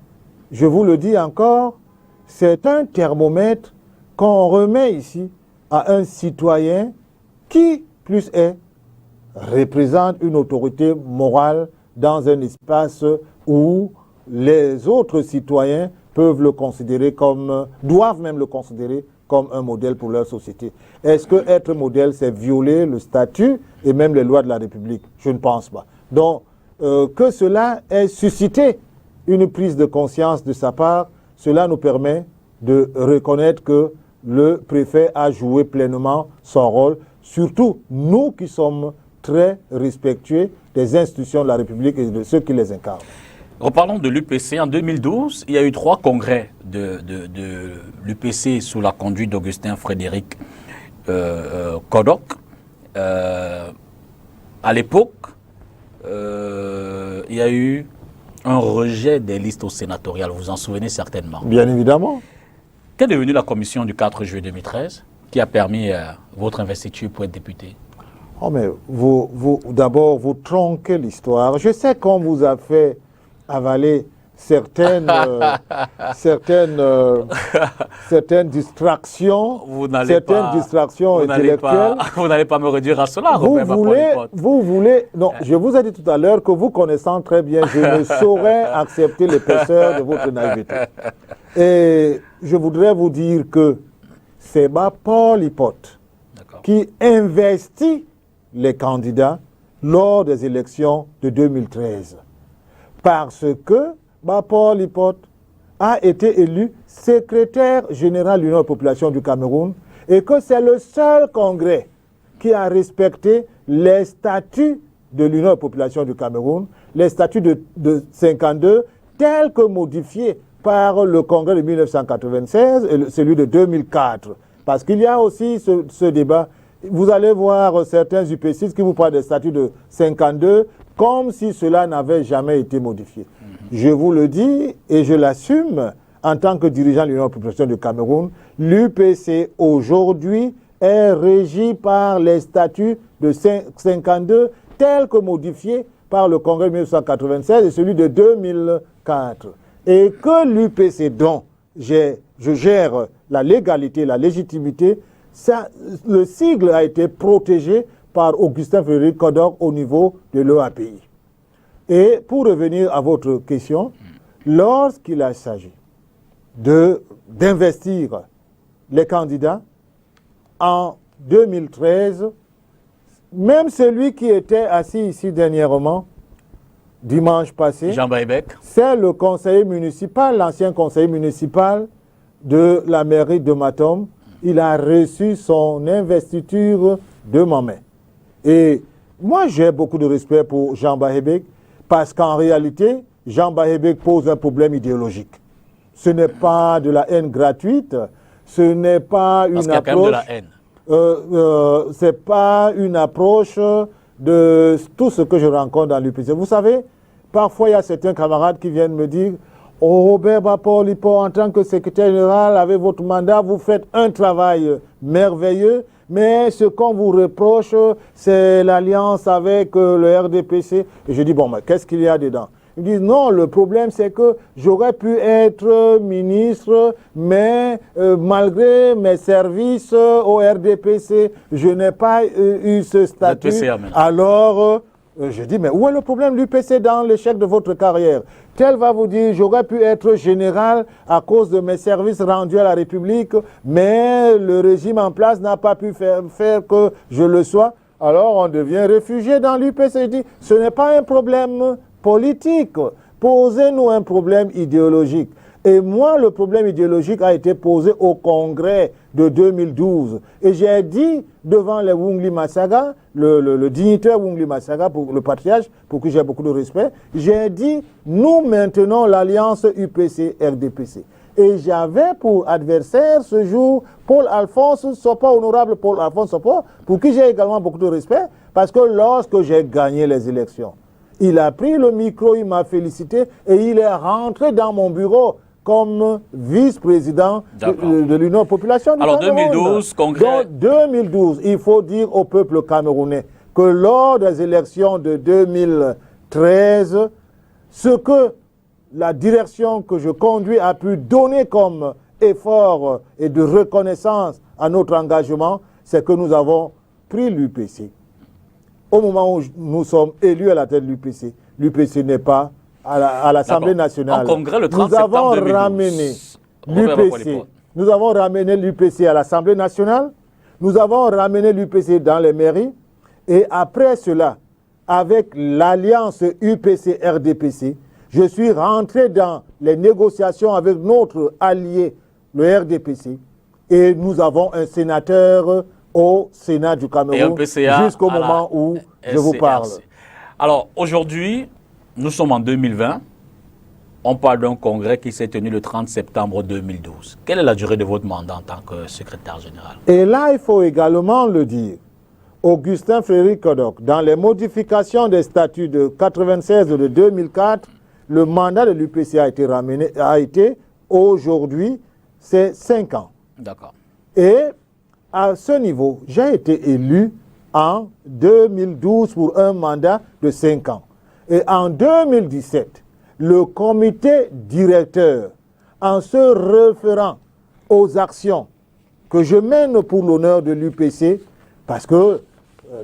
[SPEAKER 2] Je vous le dis encore, c'est un thermomètre qu'on remet ici à un citoyen qui, plus est, représente une autorité morale dans un espace où les autres citoyens peuvent le considérer comme, doivent même le considérer comme un modèle pour leur société. Est-ce que être modèle, c'est violer le statut et même les lois de la République? Je ne pense pas. Donc, que cela ait suscité une prise de conscience de sa part, cela nous permet de reconnaître que le préfet a joué pleinement son rôle, surtout nous qui sommes très respectueux des institutions de la République et de ceux qui les incarnent.
[SPEAKER 1] Reparlons de l'UPC. En 2012, il y a eu 3 congrès de l'UPC sous la conduite d'Augustin Frédéric Kodok. À l'époque, il y a eu un rejet des listes sénatoriales. Vous vous en souvenez certainement.
[SPEAKER 2] Bien évidemment.
[SPEAKER 1] Qu'est devenue la commission du 4 juillet 2013 qui a permis votre investiture pour être député?
[SPEAKER 2] Oh mais d'abord, vous tronquez l'histoire. Je sais qu'on vous a fait avaler certaines distractions, intellectuelles.
[SPEAKER 1] Vous n'allez pas me réduire à cela,
[SPEAKER 2] vous voulez, non, je vous ai dit tout à l'heure que vous connaissant très bien, je ne saurais accepter l'épaisseur de votre naïveté. Et je voudrais vous dire que c'est Paul Hippote qui investit les candidats lors des élections de 2013. Parce que Paul Hippote a été élu secrétaire général de l'Union de la population du Cameroun et que c'est le seul congrès qui a respecté les statuts de l'Union de la population du Cameroun, les statuts de 52 tels que modifiés par le congrès de 1996 et celui de 2004. Parce qu'il y a aussi ce débat. Vous allez voir certains UPCistes qui vous parlent des statuts de 52 comme si cela n'avait jamais été modifié. Je vous le dis et je l'assume en tant que dirigeant de l'Union de la population du Cameroun, l'UPC aujourd'hui est régi par les statuts de 52 tels que modifiés par le congrès de 1996 et celui de 2004. Et que l'UPC dont je gère la légalité, la légitimité, le sigle a été protégé par Augustin Frédéric Kodok au niveau de l'EAPI. Et pour revenir à votre question, lorsqu'il a s'agi d'investir les candidats en 2013, même celui qui était assis ici dernièrement, dimanche passé,
[SPEAKER 1] Jean Baïbec,
[SPEAKER 2] c'est le conseiller municipal, l'ancien conseiller municipal de la mairie de Matom. Il a reçu son investiture de ma main. Et moi, j'ai beaucoup de respect pour Jean Baïbec parce qu'en réalité, Jean Baïbec pose un problème idéologique. Ce n'est pas de la haine gratuite, ce n'est pas une approche... Parce qu'il y a quand même de la haine. C'est pas une approche de tout ce que je rencontre dans l'UPC. Vous savez, parfois, il y a certains camarades qui viennent me dire « Oh, Robert Paul Hippote, en tant que secrétaire général, avec votre mandat, vous faites un travail merveilleux, mais ce qu'on vous reproche, c'est l'alliance avec le RDPC. » Et je dis « Bon, mais qu'est-ce qu'il y a dedans ?» Ils disent « Non, le problème, c'est que j'aurais pu être ministre, mais malgré mes services au RDPC, je n'ai pas eu ce statut. » Alors, je dis « Mais où est le problème de l'UPC dans l'échec de votre carrière ?» Tel va vous dire, j'aurais pu être général à cause de mes services rendus à la République, mais le régime en place n'a pas pu faire que je le sois. Alors on devient réfugié dans l'UPC. Je dis, ce n'est pas un problème politique. Posez-nous un problème idéologique. Et moi, le problème idéologique a été posé au congrès de 2012. Et j'ai dit devant les Wungli Masaga, le dignitaire Wungli Masaga, pour le patriarche, pour qui j'ai beaucoup de respect, j'ai dit, nous maintenons l'alliance UPC-RDPC. Et j'avais pour adversaire ce jour Paul-Alphonse Sopa, honorable Paul-Alphonse Sopa, pour qui j'ai également beaucoup de respect, parce que lorsque j'ai gagné les élections, il a pris le micro, il m'a félicité et il est rentré dans mon bureau comme vice-président de l'Union Population du
[SPEAKER 1] Alors
[SPEAKER 2] Cameroun.
[SPEAKER 1] 2012, congrès...
[SPEAKER 2] Donc 2012, il faut dire au peuple camerounais que lors des élections de 2013, ce que la direction que je conduis a pu donner comme effort et de reconnaissance à notre engagement, c'est que nous avons pris l'UPC. Au moment où nous sommes élus à la tête de l'UPC, l'UPC n'est pas à l'Assemblée nationale.
[SPEAKER 1] En congrès, le 30
[SPEAKER 2] nous avons
[SPEAKER 1] septembre 2012.
[SPEAKER 2] ramené l'UPC. Nous avons ramené l'UPC à l'Assemblée nationale. Nous avons ramené l'UPC dans les mairies. Et après cela, avec l'alliance UPC-RDPC, je suis rentré dans les négociations avec notre allié, le RDPC. Et nous avons un sénateur au Sénat du Cameroun jusqu'au moment où je vous parle.
[SPEAKER 1] Alors aujourd'hui, nous sommes en 2020. On parle d'un congrès qui s'est tenu le 30 septembre 2012. Quelle est la durée de votre mandat en tant que secrétaire général?
[SPEAKER 2] Et là, il faut également le dire. Augustin Frédéric Kodok, dans les modifications des statuts de 96 et de 2004, le mandat de l'UPC a été aujourd'hui, c'est 5 ans.
[SPEAKER 1] D'accord.
[SPEAKER 2] Et à ce niveau, j'ai été élu en 2012 pour un mandat de 5 ans. Et en 2017, le comité directeur, en se référant aux actions que je mène pour l'honneur de l'UPC, parce que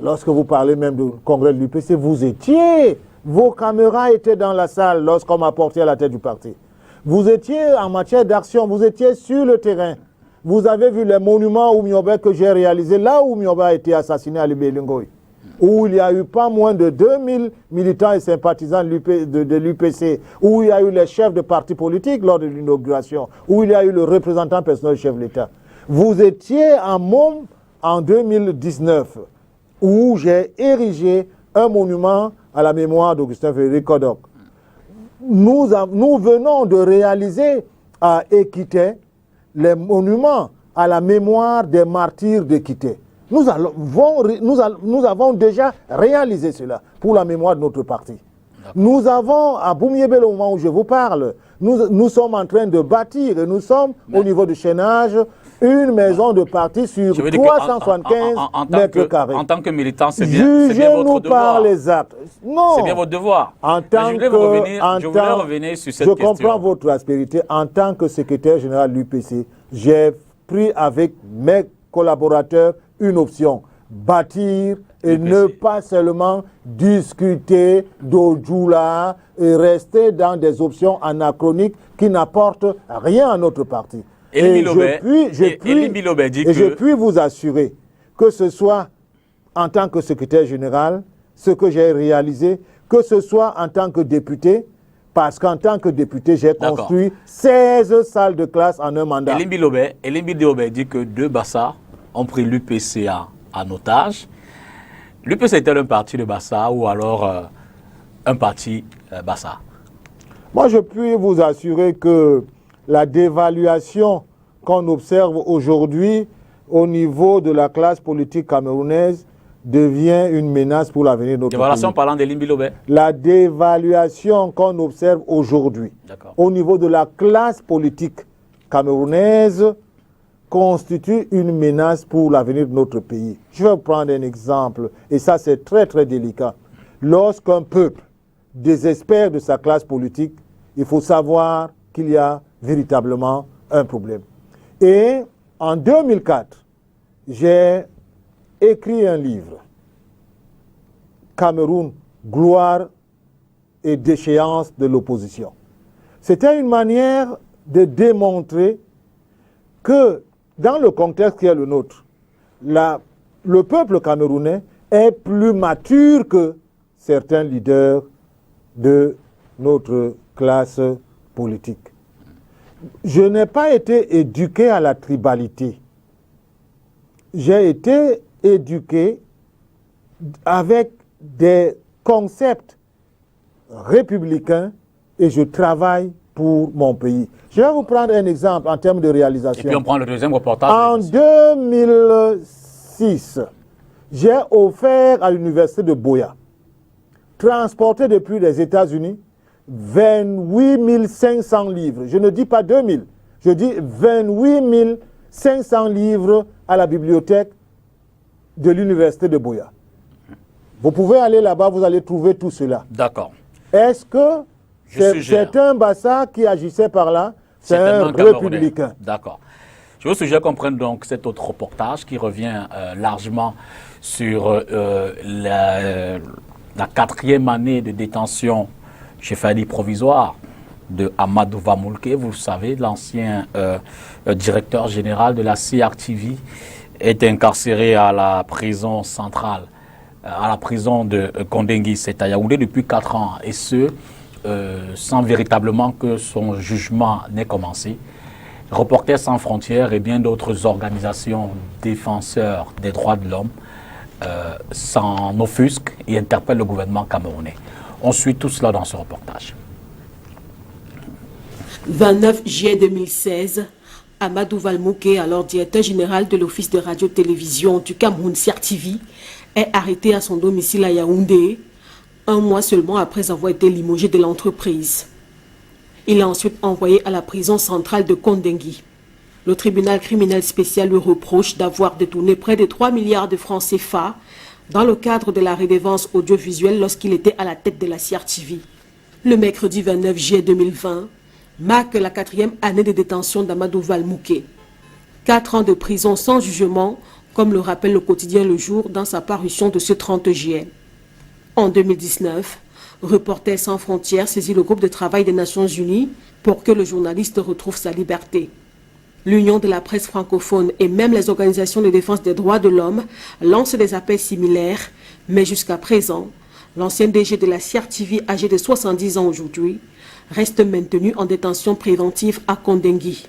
[SPEAKER 2] lorsque vous parlez même du congrès de l'UPC, vous étiez, vos caméras étaient dans la salle lorsqu'on m'a porté à la tête du parti. Vous étiez en matière d'action, vous étiez sur le terrain. Vous avez vu les monuments Oumiobe que j'ai réalisés là où Oumiobe a été assassiné à Libé-Lingoy, où il y a eu pas moins de 2000 militants et sympathisants de l'UPC, où il y a eu les chefs de partis politiques lors de l'inauguration, où il y a eu le représentant personnel du chef de l'État. Vous étiez en Môme en 2019, où j'ai érigé un monument à la mémoire d'Augustin Frédéric Kodok. Nous venons de réaliser à Équité les monuments à la mémoire des martyrs d'Équité. Nous avons déjà réalisé cela pour la mémoire de notre parti. Nous avons, à Boumiébé, au moment où je vous parle, nous sommes en train de bâtir, et nous sommes au niveau du chaînage, une maison de parti sur 375 mètres carrés.
[SPEAKER 1] En tant que militant, c'est bien,
[SPEAKER 2] Jugez-nous
[SPEAKER 1] votre devoir.
[SPEAKER 2] par les actes. Non.
[SPEAKER 1] C'est bien votre devoir. Je voulais revenir sur cette question.
[SPEAKER 2] Je comprends votre aspérité. En tant que secrétaire général de l'UPC, j'ai pris avec mes collaborateurs une option. Bâtir et ne pas seulement discuter d'Odjoula et rester dans des options anachroniques qui n'apportent rien à notre parti. Et je puis vous assurer que ce soit en tant que secrétaire général, ce que j'ai réalisé, que ce soit en tant que député, parce qu'en tant que député, j'ai construit 16 salles de classe en un mandat.
[SPEAKER 1] Elimbi Diobé dit que deux Bassa ont pris l'UPCA en otage. L'UPC est-elle un parti de Bassa ou alors un parti Bassa?
[SPEAKER 2] Moi, je puis vous assurer que la dévaluation qu'on observe aujourd'hui au niveau de la classe politique camerounaise devient une menace pour l'avenir de notre pays.
[SPEAKER 1] Dévaluation parlant d'Elimbi Lobé.
[SPEAKER 2] La dévaluation qu'on observe aujourd'hui au niveau de la classe politique camerounaise constitue une menace pour l'avenir de notre pays. Je vais vous prendre un exemple, et ça c'est très très délicat. Lorsqu'un peuple désespère de sa classe politique, il faut savoir qu'il y a véritablement un problème. Et en 2004, j'ai écrit un livre, Cameroun, gloire et déchéance de l'opposition. C'était une manière de démontrer que dans le contexte qui est le nôtre, le peuple camerounais est plus mature que certains leaders de notre classe politique. Je n'ai pas été éduqué à la tribalité. J'ai été éduqué avec des concepts républicains et je travaille pour mon pays. Je vais vous prendre un exemple en termes de réalisation.
[SPEAKER 1] Et puis on prend le deuxième reportage.
[SPEAKER 2] En 2006, j'ai offert à l'université de Boya, transporté depuis les États-Unis, 28 500 livres. Je ne dis pas 2000, je dis 28 500 livres à la bibliothèque de l'université de Boya. Vous pouvez aller là-bas, vous allez trouver tout cela.
[SPEAKER 1] D'accord.
[SPEAKER 2] Est-ce que c'est un Bassa qui agissait par là? C'est un républicain.
[SPEAKER 1] D'accord. Je suggère qu'on prenne donc cet autre reportage qui revient largement sur la 4e année de détention chez Fadi provisoire de Amadou Vamoulke. Vous savez, l'ancien directeur général de la CRTV est incarcéré à la prison centrale, à la prison de Kondengui, c'est à Yaoundé, depuis 4 ans. Et ce, sans véritablement que son jugement n'ait commencé. Reporters sans frontières et bien d'autres organisations défenseurs des droits de l'homme s'en offusquent et interpellent le gouvernement camerounais. On suit tout cela dans ce reportage.
[SPEAKER 5] 29 juillet 2016, Amadou Vamoulke, alors directeur général de l'Office de radio-télévision du Cameroun CRTV, est arrêté à son domicile à Yaoundé, un mois seulement après avoir été limogé de l'entreprise. Il est ensuite envoyé à la prison centrale de Kondengui. Le tribunal criminel spécial lui reproche d'avoir détourné près de 3 milliards de francs CFA dans le cadre de la redevance audiovisuelle lorsqu'il était à la tête de la CRTV. Le mercredi 29 juillet 2020 marque la 4e année de détention d'Amadou Vamoulke. 4 ans de prison sans jugement, comme le rappelle le quotidien Le Jour dans sa parution de ce 30 juillet. En 2019, Reporters sans frontières saisit le groupe de travail des Nations Unies pour que le journaliste retrouve sa liberté. L'Union de la presse francophone et même les organisations de défense des droits de l'homme lancent des appels similaires, mais jusqu'à présent, l'ancien DG de la CRTV, âgé de 70 ans aujourd'hui, reste maintenu en détention préventive à Kondengui.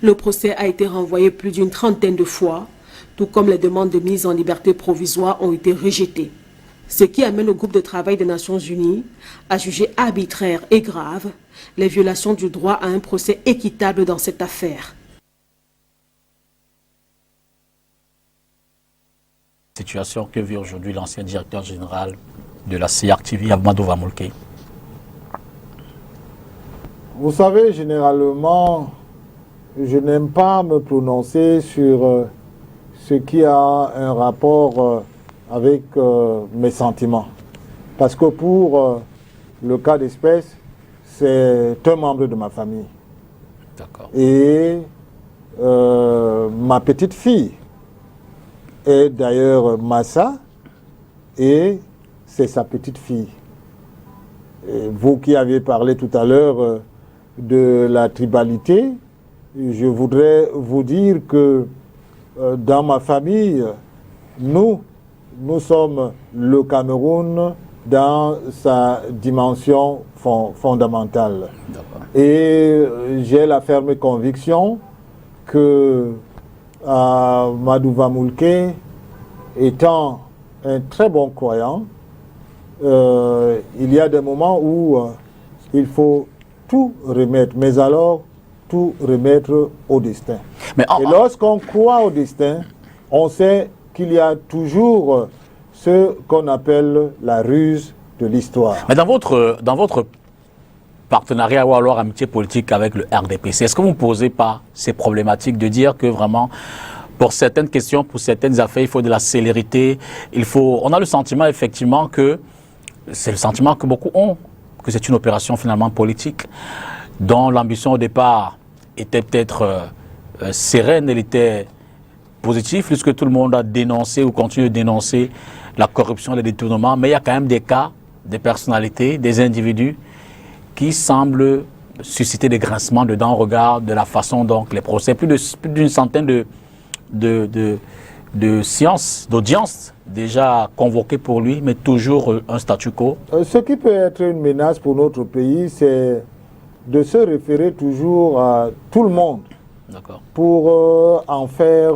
[SPEAKER 5] Le procès a été renvoyé plus d'une 30aine de fois, tout comme les demandes de mise en liberté provisoire ont été rejetées. Ce qui amène le groupe de travail des Nations Unies à juger arbitraire et grave les violations du droit à un procès équitable dans cette affaire.
[SPEAKER 1] Situation que vit aujourd'hui l'ancien directeur général de la CRTV, Amadou Vamoulke.
[SPEAKER 2] Vous savez, généralement, je n'aime pas me prononcer sur ce qui a un rapport avec mes sentiments. Parce que pour le cas d'espèce, c'est un membre de ma famille.
[SPEAKER 1] D'accord.
[SPEAKER 2] Et ma petite fille est d'ailleurs Massa et c'est sa petite fille. Et vous qui avez parlé tout à l'heure de la tribalité, je voudrais vous dire que dans ma famille, nous sommes le Cameroun dans sa dimension fondamentale. Et j'ai la ferme conviction que Amadou Vamoulke, étant un très bon croyant, il y a des moments où il faut tout remettre, mais alors tout remettre au destin. Et lorsqu'on croit au destin, on sait qu'il y a toujours ce qu'on appelle la ruse de l'histoire.
[SPEAKER 1] Mais dans votre partenariat ou alors amitié politique avec le RDPC, est-ce que vous ne posez pas ces problématiques de dire que vraiment, pour certaines questions, pour certaines affaires, il faut de la célérité, on a le sentiment effectivement que, c'est le sentiment que beaucoup ont, que c'est une opération finalement politique, dont l'ambition au départ était peut-être sereine, elle était positive, puisque tout le monde a dénoncé ou continue de dénoncer la corruption, les détournements, mais il y a quand même des cas, des personnalités, des individus qui semblent susciter des grincements de dents au regard de la façon dont les procès, plus d'une centaine de séances, d'audiences déjà convoquées pour lui, mais toujours un statu quo.
[SPEAKER 2] Ce qui peut être une menace pour notre pays, c'est de se référer toujours à tout le monde pour en faire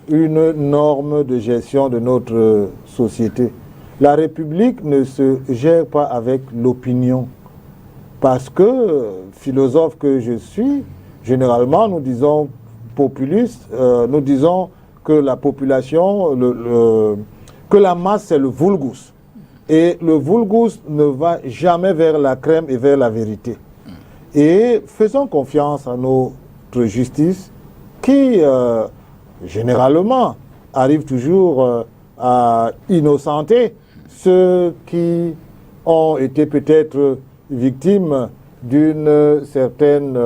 [SPEAKER 2] une norme de gestion de notre société. La République ne se gère pas avec l'opinion. Parce que, philosophe que je suis, généralement nous disons populistes, nous disons que la population, que la masse c'est le vulgus. Et le vulgus ne va jamais vers la crème et vers la vérité. Et faisons confiance à notre justice qui, généralement, arrive toujours à innocenter ceux qui ont été peut-être victimes d'une certaine,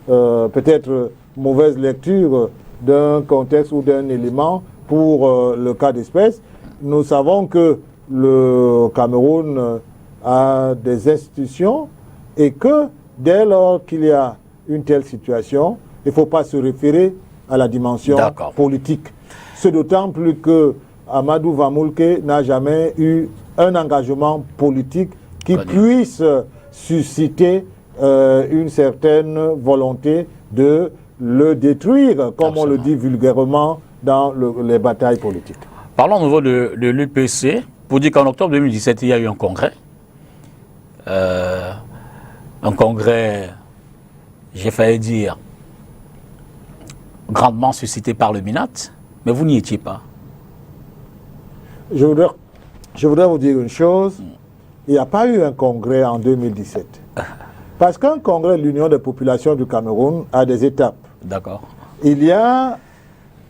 [SPEAKER 2] peut-être mauvaise lecture d'un contexte ou d'un élément pour le cas d'espèce. Nous savons que le Cameroun a des institutions et que dès lors qu'il y a une telle situation, il ne faut pas se référer à la dimension politique. C'est d'autant plus que Amadou Vamulke n'a jamais eu un engagement politique qui puisse susciter une certaine volonté de le détruire, comme on le dit vulgairement dans les batailles politiques.
[SPEAKER 1] Parlons au niveau de l'UPC, pour dire qu'en octobre 2017, il y a eu un congrès. Un congrès, j'ai failli dire, grandement suscité par le MINAT, mais vous n'y étiez pas.
[SPEAKER 2] Je voudrais vous dire une chose, il n'y a pas eu un congrès en 2017. Parce qu'un congrès de l'Union des populations du Cameroun a des étapes.
[SPEAKER 1] D'accord.
[SPEAKER 2] Il y a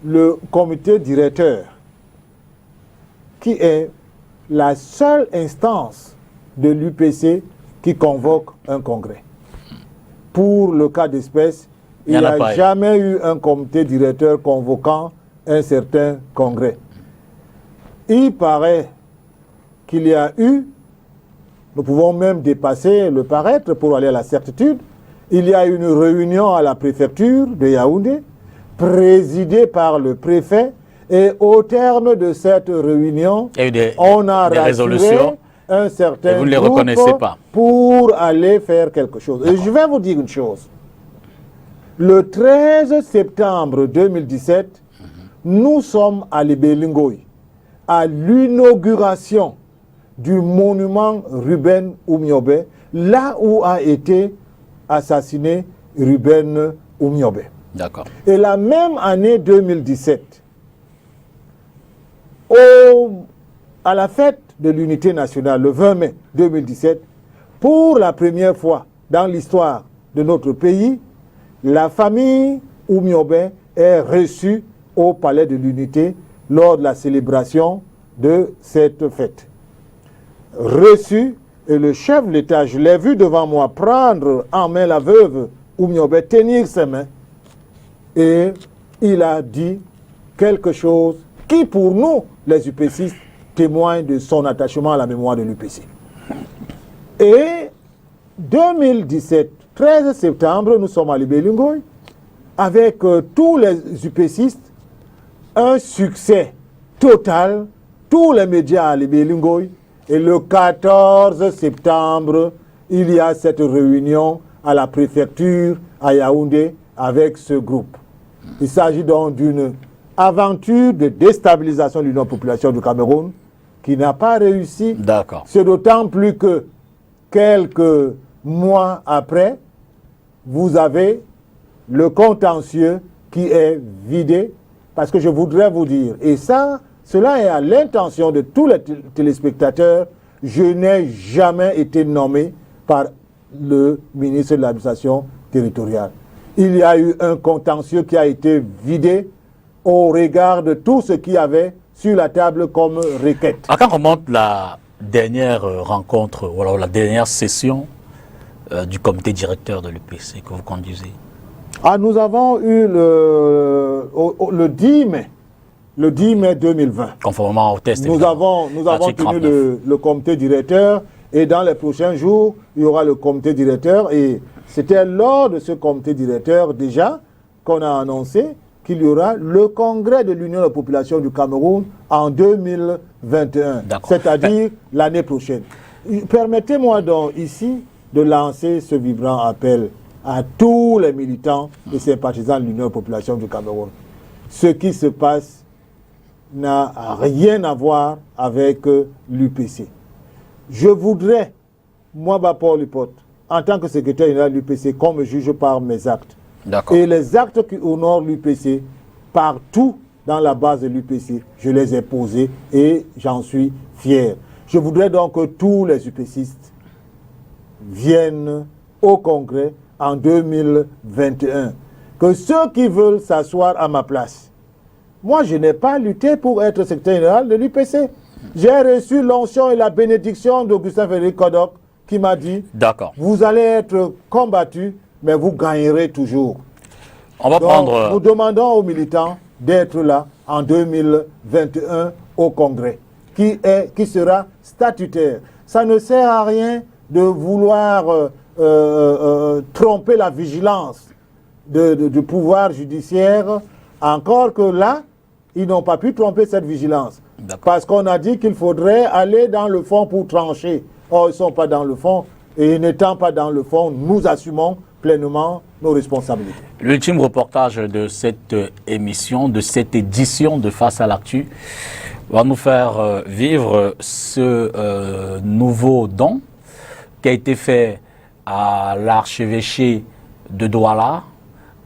[SPEAKER 2] le comité directeur, qui est la seule instance de l'UPC qui convoque un congrès. Pour le cas d'espèce, il n'y a jamais eu un comité directeur convoquant un certain congrès. Il paraît qu'il y a eu, nous pouvons même dépasser le paraître pour aller à la certitude, il y a eu une réunion à la préfecture de Yaoundé, présidée par le préfet, et au terme de cette réunion, on a rassuré un certain groupe pour aller faire quelque chose. Et je vais vous dire une chose. Le 13 septembre 2017, nous sommes à Libélingoï, à l'inauguration du monument Ruben Oumiobe, là où a été assassiné Ruben Oumiobe.
[SPEAKER 1] D'accord.
[SPEAKER 2] Et la même année 2017, à la fête de l'unité nationale, le 20 mai 2017, pour la première fois dans l'histoire de notre pays, la famille Oumiobe est reçue au palais de l'unité lors de la célébration de cette fête. Reçue, et le chef de l'État, je l'ai vu devant moi prendre en main la veuve Oumiobe, tenir ses mains, et il a dit quelque chose qui, pour nous, les UPCistes, témoigne de son attachement à la mémoire de l'UPC. Et 2017, 13 septembre, nous sommes à Libélingoï, avec tous les UPCistes, un succès total, tous les médias à Libélingoï, et le 14 septembre, il y a cette réunion à la préfecture à Yaoundé avec ce groupe. Il s'agit donc d'une aventure de déstabilisation de l'Union population du Cameroun qui n'a pas réussi.
[SPEAKER 1] D'accord.
[SPEAKER 2] C'est d'autant plus que quelques mois après, vous avez le contentieux qui est vidé, parce que je voudrais vous dire, et ça, cela est à l'intention de tous les téléspectateurs, je n'ai jamais été nommé par le ministre de l'administration territoriale. Il y a eu un contentieux qui a été vidé au regard de tout ce qu'il y avait sur la table comme requête.
[SPEAKER 1] À quand remonte la dernière rencontre, ou alors la dernière session du comité directeur de l'UPC que vous conduisez?
[SPEAKER 2] Nous avons eu le 10 mai. Le 10 mai 2020.
[SPEAKER 1] Conformément au test.
[SPEAKER 2] Nous avons tenu le comité directeur et dans les prochains jours, il y aura le comité directeur. Et c'était lors de ce comité directeur déjà qu'on a annoncé qu'il y aura le congrès de l'Union des populations du Cameroun en 2021, c'est-à-dire l'année prochaine. Permettez-moi donc ici de lancer ce vibrant appel à tous les militants et sympathisants de l'Union Population du Cameroun. Ce qui se passe n'a rien à voir avec l'UPC. Je voudrais, moi, Paul Lipot, en tant que secrétaire général de l'UPC, qu'on me juge par mes actes. Et les actes qui honorent l'UPC, partout dans la base de l'UPC, je les ai posés et j'en suis fier. Je voudrais donc que tous les UPCistes viennent au Congrès en 2021. Que ceux qui veulent s'asseoir à ma place. Moi, je n'ai pas lutté pour être secrétaire général de l'UPC. J'ai reçu l'onction et la bénédiction d'Augustin Frédéric Kodok qui m'a dit « Vous allez être combattu, mais vous gagnerez toujours ». Nous demandons aux militants d'être là en 2021 au Congrès, qui sera statutaire. Ça ne sert à rien de vouloir tromper la vigilance du pouvoir judiciaire, encore que là, ils n'ont pas pu tromper cette vigilance. Parce qu'on a dit qu'il faudrait aller dans le fond pour trancher. Or, ils ne sont pas dans le fond. Et n'étant pas dans le fond, nous assumons pleinement nos responsabilités.
[SPEAKER 1] L'ultime reportage de cette émission, de cette édition de Face à l'actu, va nous faire vivre ce nouveau don qui a été fait à l'archevêché de Douala,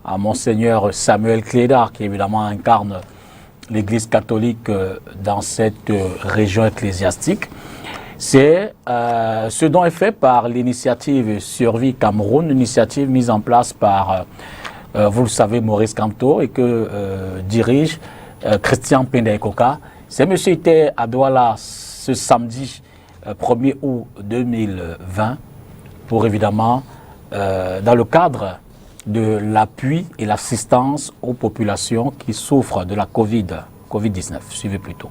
[SPEAKER 1] à Monseigneur Samuel Clédard, qui évidemment incarne l'Église catholique dans cette région ecclésiastique. Ce don est fait par l'initiative Survie Cameroun, une initiative mise en place par, vous le savez, Maurice Kamto et que dirige Christian Pendaikoka. Ce monsieur était à Douala ce samedi 1er août 2020 pour évidemment, dans le cadre de l'appui et l'assistance aux populations qui souffrent de la Covid-19. Suivez plutôt.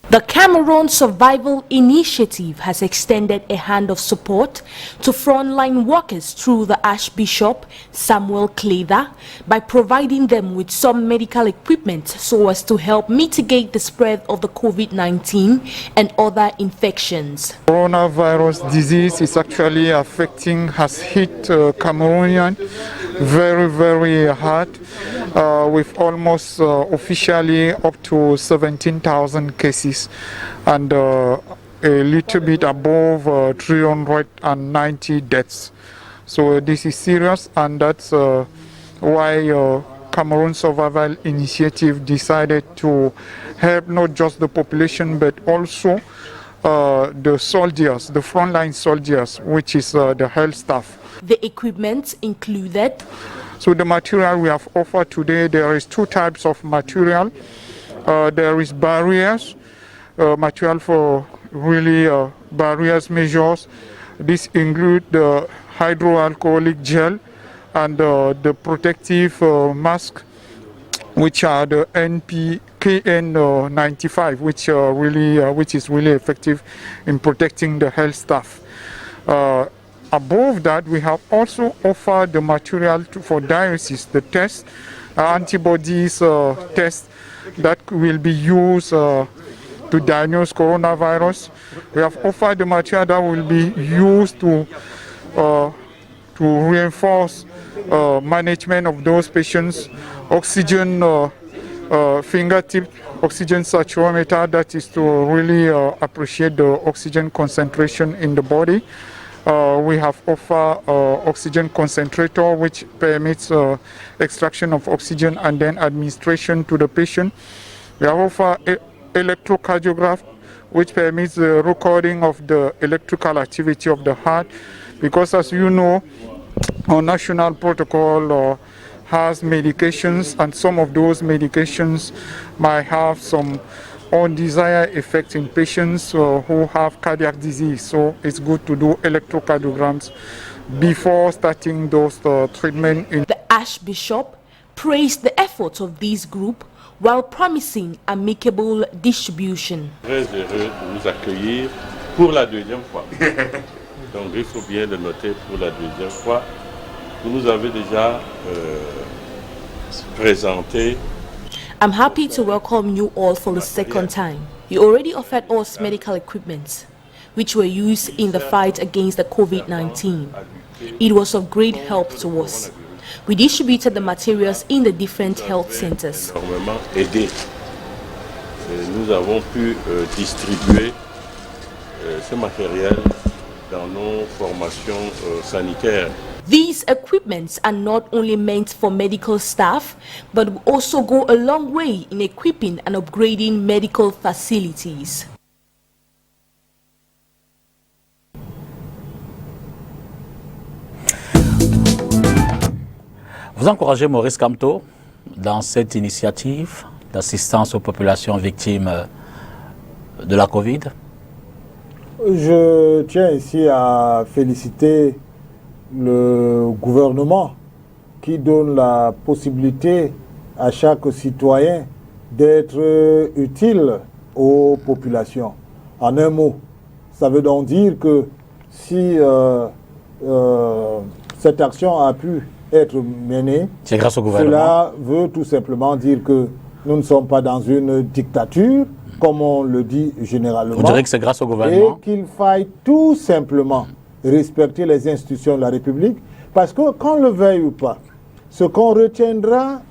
[SPEAKER 6] The Cameroon Survival Initiative has extended a hand of support to frontline workers through the Archbishop Samuel Clédard by providing them with some medical equipment so as to help mitigate the spread of the COVID-19 and other infections.
[SPEAKER 7] Coronavirus disease is actually has hit Cameroonian very, very hard, with almost officially up to 17,000 cases and a little bit above 390 deaths. So this is serious, and that's why Cameroon Survival Initiative decided to help not just the population but also the soldiers, the frontline soldiers, which is the health staff.
[SPEAKER 6] The equipment included.
[SPEAKER 7] So the material we have offered today, there is two types of material. There is barriers, material for really barriers measures. This include the hydroalcoholic gel and the protective mask, which are the KN95, which is really effective in protecting the health staff. Above that, we have also offered the material for diagnosis, the test, antibodies test that will be used to diagnose coronavirus. We have offered the material that will be used to reinforce management of those patients, oxygen fingertip oxygen saturometer, that is to really appreciate the oxygen concentration in the body. We have offered oxygen concentrator, which permits extraction of oxygen and then administration to the patient. We have offered electrocardiograph, which permits the recording of the electrical activity of the heart, because as you know, our national protocol has medications, and some of those medications might have some undesired effects in patients who have cardiac disease. So it's good to do electrocardiograms before starting those treatment.
[SPEAKER 6] The Archbishop praised the efforts of this group while promising amicable distribution.
[SPEAKER 8] Très heureux de vous accueillir pour la deuxième fois. Donc il faut bien le noter, pour la deuxième fois. Vous nous avez déjà présenté.
[SPEAKER 6] I'm happy to welcome you all for the second time. You already offered us medical equipment. which were used in the fight against the COVID-19. It was of great help to us. We distributed the materials in the different health centers.
[SPEAKER 8] Énormément aidé. Nous avons pu distribuer ce matériel dans nos formations sanitaires.
[SPEAKER 6] These equipments are not only meant for medical staff, but will also go a long way in equipping and upgrading medical facilities.
[SPEAKER 1] Vous encouragez Maurice Kamto dans cette initiative d'assistance aux populations victimes de la Covid?
[SPEAKER 2] Je tiens ici à féliciter le gouvernement qui donne la possibilité à chaque citoyen d'être utile aux populations. En un mot, ça veut donc dire que si cette action a pu être menée,
[SPEAKER 1] c'est grâce au gouvernement.
[SPEAKER 2] Cela veut tout simplement dire que nous ne sommes pas dans une dictature, comme on le dit généralement.
[SPEAKER 1] Vous direz que c'est grâce au gouvernement?
[SPEAKER 2] Et qu'il faille tout simplement respecter les institutions de la République, parce que, qu'on le veuille ou pas, ce qu'on retiendra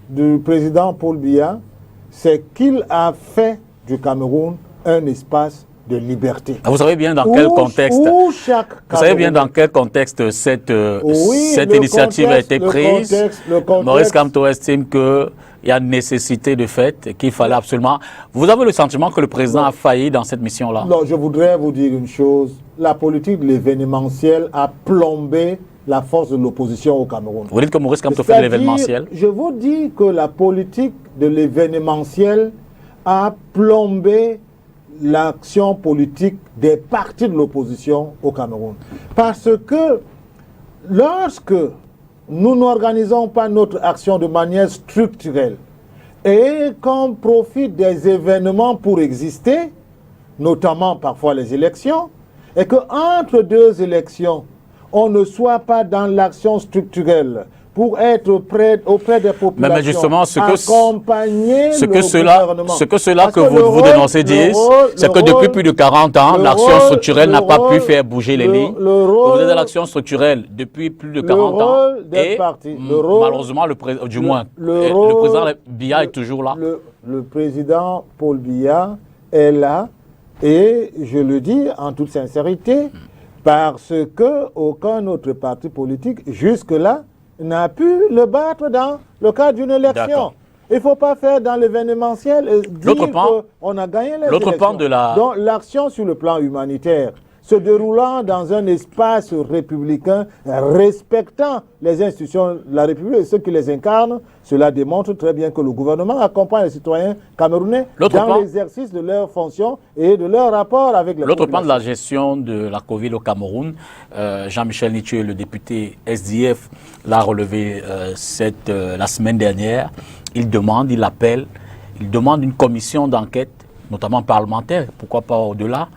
[SPEAKER 2] du président Paul Biya, c'est qu'il a fait du Cameroun un espace de liberté.
[SPEAKER 1] Vous savez bien dans quel contexte cette initiative a été prise. Maurice Kamto estime qu'il y a nécessité de fait, qu'il fallait absolument... Vous avez le sentiment que le président a failli dans cette mission-là?
[SPEAKER 2] Non, je voudrais vous dire une chose. La politique de l'événementiel a plombé la force de l'opposition au Cameroun.
[SPEAKER 1] Vous dites que Maurice Kamto fait de l'événementiel?
[SPEAKER 2] Je vous dis que la politique de l'événementiel a plombé l'action politique des partis de l'opposition au Cameroun. Parce que lorsque nous n'organisons pas notre action de manière structurelle et qu'on profite des événements pour exister, notamment parfois les élections, et qu'entre deux élections, on ne soit pas dans l'action structurelle pour être auprès des populations,
[SPEAKER 1] mais justement,
[SPEAKER 2] accompagner
[SPEAKER 1] ce que cela que vous dénoncez disent, c'est que depuis plus de 40 ans, l'action structurelle n'a pas pu faire bouger les lignes. Vous êtes dans l'action structurelle depuis plus de 40 ans. Et malheureusement, le président Biya est toujours là.
[SPEAKER 2] Le président Paul Biya est là, et je le dis en toute sincérité, parce qu'aucun autre parti politique jusque-là n'a pu le battre dans le cadre d'une élection. Il ne faut pas faire dans l'événementiel et dire qu'on a gagné les élections. Donc l'action sur le plan humanitaire se déroulant dans un espace républicain, respectant les institutions de la République et ceux qui les incarnent, cela démontre très bien que le gouvernement accompagne les citoyens camerounais dans l'exercice de leurs fonctions et de leur rapport avec les populations.
[SPEAKER 1] L'autre plan de la gestion de la Covid au Cameroun, Jean-Michel Nithieu, le député SDF, l'a relevé la semaine dernière. Il demande une commission d'enquête, notamment parlementaire, pourquoi pas au-delà,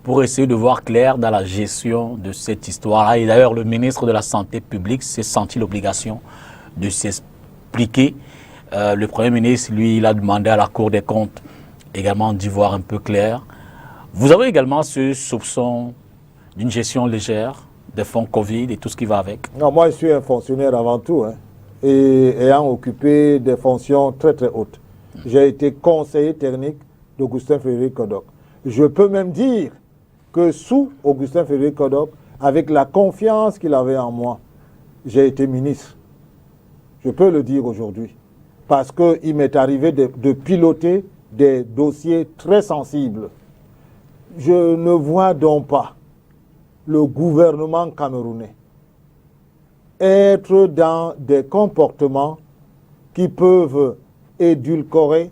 [SPEAKER 1] pour essayer de voir clair dans la gestion de cette histoire-là. Et d'ailleurs, le ministre de la Santé publique s'est senti l'obligation de s'expliquer. Le Premier ministre, lui, il a demandé à la Cour des comptes également d'y voir un peu clair. Vous avez également ce soupçon d'une gestion légère des fonds Covid et tout ce qui va avec?
[SPEAKER 2] Non, moi, je suis un fonctionnaire avant tout, et ayant occupé des fonctions très très hautes. J'ai été conseiller technique d'Augustin Frédéric Kodok. Je peux même dire que sous Augustin Frédéric Kodok, avec la confiance qu'il avait en moi, j'ai été ministre. Je peux le dire aujourd'hui. Parce qu'il m'est arrivé de piloter des dossiers très sensibles. Je ne vois donc pas le gouvernement camerounais être dans des comportements qui peuvent édulcorer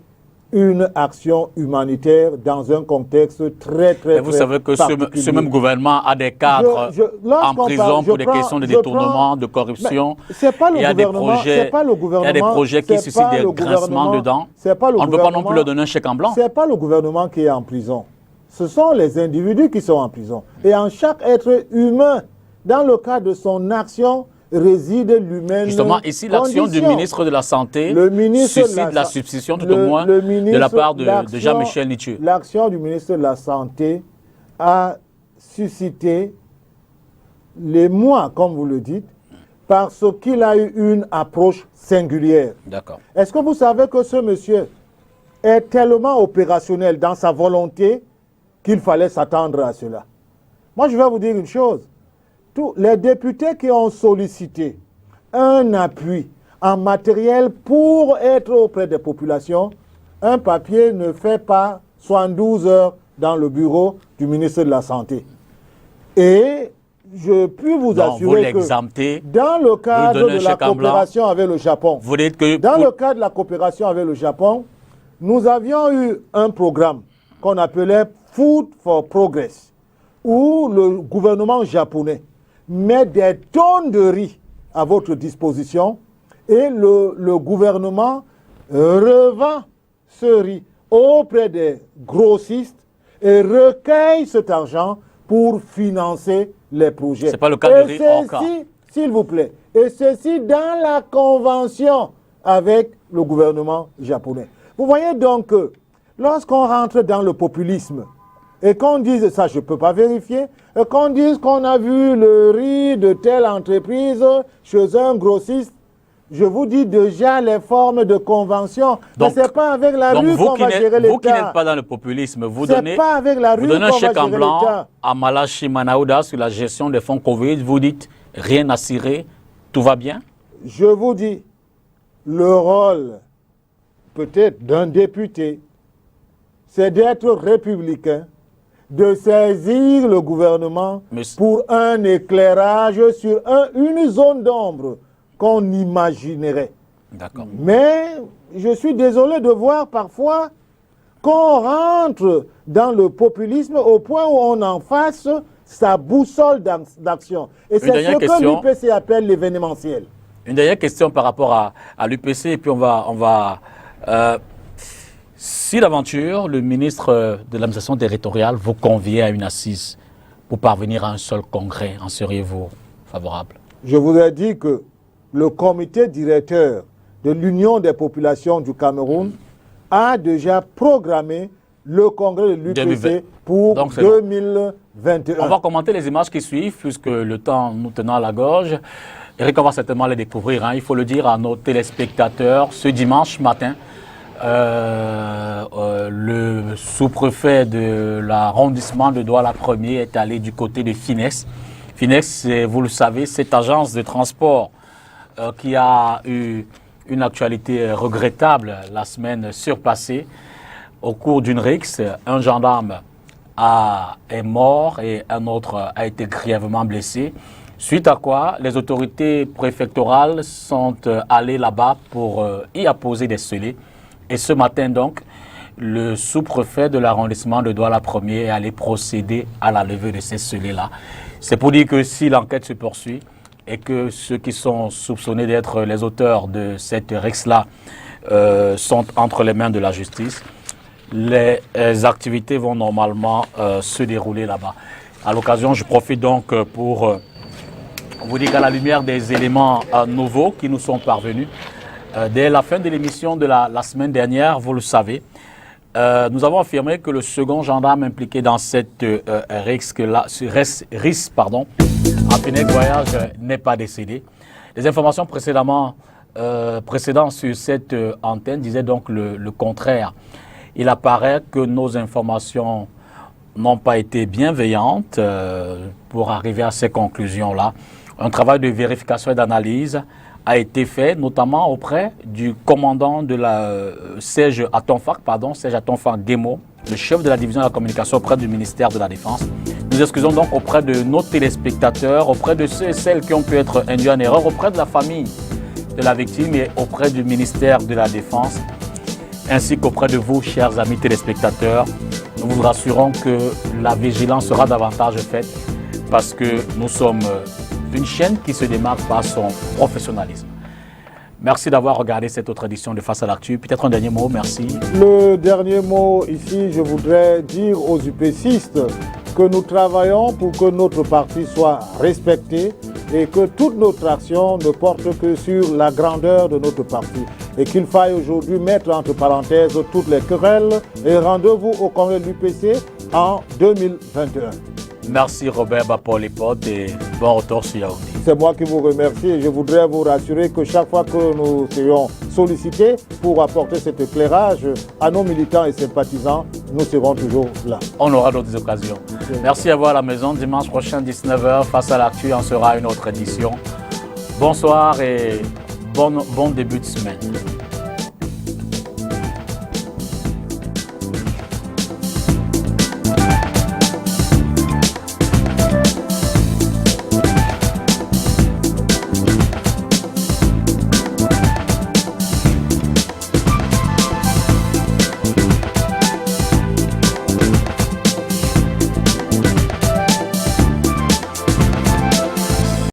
[SPEAKER 2] une action humanitaire dans un contexte très
[SPEAKER 1] vous savez que ce même gouvernement a des cadres en prison pour des questions de détournement, de corruption. Il y a des projets qui suscitent des grincements dedans. On ne peut pas non plus leur donner un chèque en blanc.
[SPEAKER 2] Ce n'est pas le gouvernement qui est en prison. Ce sont les individus qui sont en prison. Et en chaque être humain, dans le cadre de son action, réside l'humaine.
[SPEAKER 1] Justement, ici, l'action du ministre de la Santé suscite la substitution tout au moins de la part de Jean-Michel Nithieu.
[SPEAKER 2] L'action du ministre de la Santé a suscité l'émoi, comme vous le dites, parce qu'il a eu une approche singulière.
[SPEAKER 1] D'accord.
[SPEAKER 2] Est-ce que vous savez que ce monsieur est tellement opérationnel dans sa volonté qu'il fallait s'attendre à cela? Moi, je vais vous dire une chose. Tous les députés qui ont sollicité un appui en matériel pour être auprès des populations, un papier ne fait pas 72 heures dans le bureau du ministre de la Santé. Et je puis vous assurer que dans le cadre de la coopération avec le Japon, le cadre de la coopération avec le Japon, nous avions eu un programme qu'on appelait Food for Progress, où le gouvernement japonais met des tonnes de riz à votre disposition et le gouvernement revend ce riz auprès des grossistes et recueille cet argent pour financer les projets.
[SPEAKER 1] C'est pas le cas de riz encore.
[SPEAKER 2] S'il vous plaît. Et ceci dans la convention avec le gouvernement japonais. Vous voyez donc que lorsqu'on rentre dans le populisme et qu'on dise, ça je ne peux pas vérifier, et qu'on dise qu'on a vu le riz de telle entreprise chez un grossiste, je vous dis déjà les formes de convention. Donc, mais ce n'est pas avec la rue qu'on va gérer l'État.
[SPEAKER 1] Vous qui n'êtes pas dans le populisme, vous donnez,
[SPEAKER 2] pas avec la rue
[SPEAKER 1] un chèque en blanc
[SPEAKER 2] l'État.
[SPEAKER 1] à Malachi Manaouda sur la gestion des fonds Covid. Vous dites rien à cirer, tout va bien?
[SPEAKER 2] Je vous dis, le rôle peut-être d'un député, c'est d'être républicain, de saisir le gouvernement pour un éclairage sur une zone d'ombre qu'on imaginerait.
[SPEAKER 1] D'accord.
[SPEAKER 2] Mais je suis désolé de voir parfois qu'on rentre dans le populisme au point où on en fasse sa boussole d'action. Et c'est ce que l'UPC appelle l'événementiel.
[SPEAKER 1] Une dernière question par rapport à l'UPC, et puis on va si d'aventure, le ministre de l'administration territoriale vous convie à une assise pour parvenir à un seul congrès, en seriez-vous favorable?
[SPEAKER 2] Je vous ai dit que le comité directeur de l'Union des populations du Cameroun a déjà programmé le congrès de l'UPC pour 2021.
[SPEAKER 1] On va commenter les images qui suivent, puisque le temps nous tenant à la gorge. Eric, on va certainement les découvrir, hein. Il faut le dire à nos téléspectateurs. Ce dimanche matin, le sous-préfet de l'arrondissement de Douala-Premier est allé du côté de Finex. Finex, vous le savez, cette agence de transport qui a eu une actualité regrettable la semaine surpassée. Au cours d'une rixe, un gendarme est mort et un autre a été grièvement blessé. Suite à quoi, les autorités préfectorales sont allées là-bas pour y apposer des scellés. Et ce matin donc, le sous-préfet de l'arrondissement de Douala-Premier est allé procéder à la levée de ces scellés-là. C'est pour dire que si l'enquête se poursuit et que ceux qui sont soupçonnés d'être les auteurs de cette rixe-là sont entre les mains de la justice, les activités vont normalement se dérouler là-bas. À l'occasion, je profite donc pour vous dire qu'à la lumière des éléments nouveaux qui nous sont parvenus, dès la fin de l'émission de la semaine dernière, vous le savez, nous avons affirmé que le second gendarme impliqué dans cette risque-là, à Finex Voyage, n'est pas décédé. Les informations précédentes sur cette antenne disaient donc le contraire. Il apparaît que nos informations n'ont pas été bienveillantes pour arriver à ces conclusions-là. Un travail de vérification et d'analyse a été fait, notamment auprès du commandant de la Serge Atonfak Guémo, le chef de la division de la communication auprès du ministère de la Défense. Nous excusons donc auprès de nos téléspectateurs, auprès de ceux et celles qui ont pu être induits en erreur, auprès de la famille de la victime et auprès du ministère de la Défense, ainsi qu'auprès de vous, chers amis téléspectateurs. Nous vous rassurons que la vigilance sera davantage faite parce que nous sommes une chaîne qui se démarque par son professionnalisme. Merci d'avoir regardé cette autre édition de Face à l'actu. Peut-être un dernier mot, merci.
[SPEAKER 2] Le dernier mot ici, je voudrais dire aux UPCistes que nous travaillons pour que notre parti soit respecté et que toute notre action ne porte que sur la grandeur de notre parti. Et qu'il faille aujourd'hui mettre entre parenthèses toutes les querelles et rendez-vous au congrès de l'UPC en 2021.
[SPEAKER 1] Merci Robert Bapolipote et bon retour sur Yaoundé.
[SPEAKER 2] C'est moi qui vous remercie et je voudrais vous rassurer que chaque fois que nous serons sollicités pour apporter cet éclairage à nos militants et sympathisants, nous serons toujours là.
[SPEAKER 1] On aura d'autres occasions. Merci à vous à la maison. Dimanche prochain, 19h, face à l'actu, on sera à une autre édition. Bonsoir et bon début de semaine.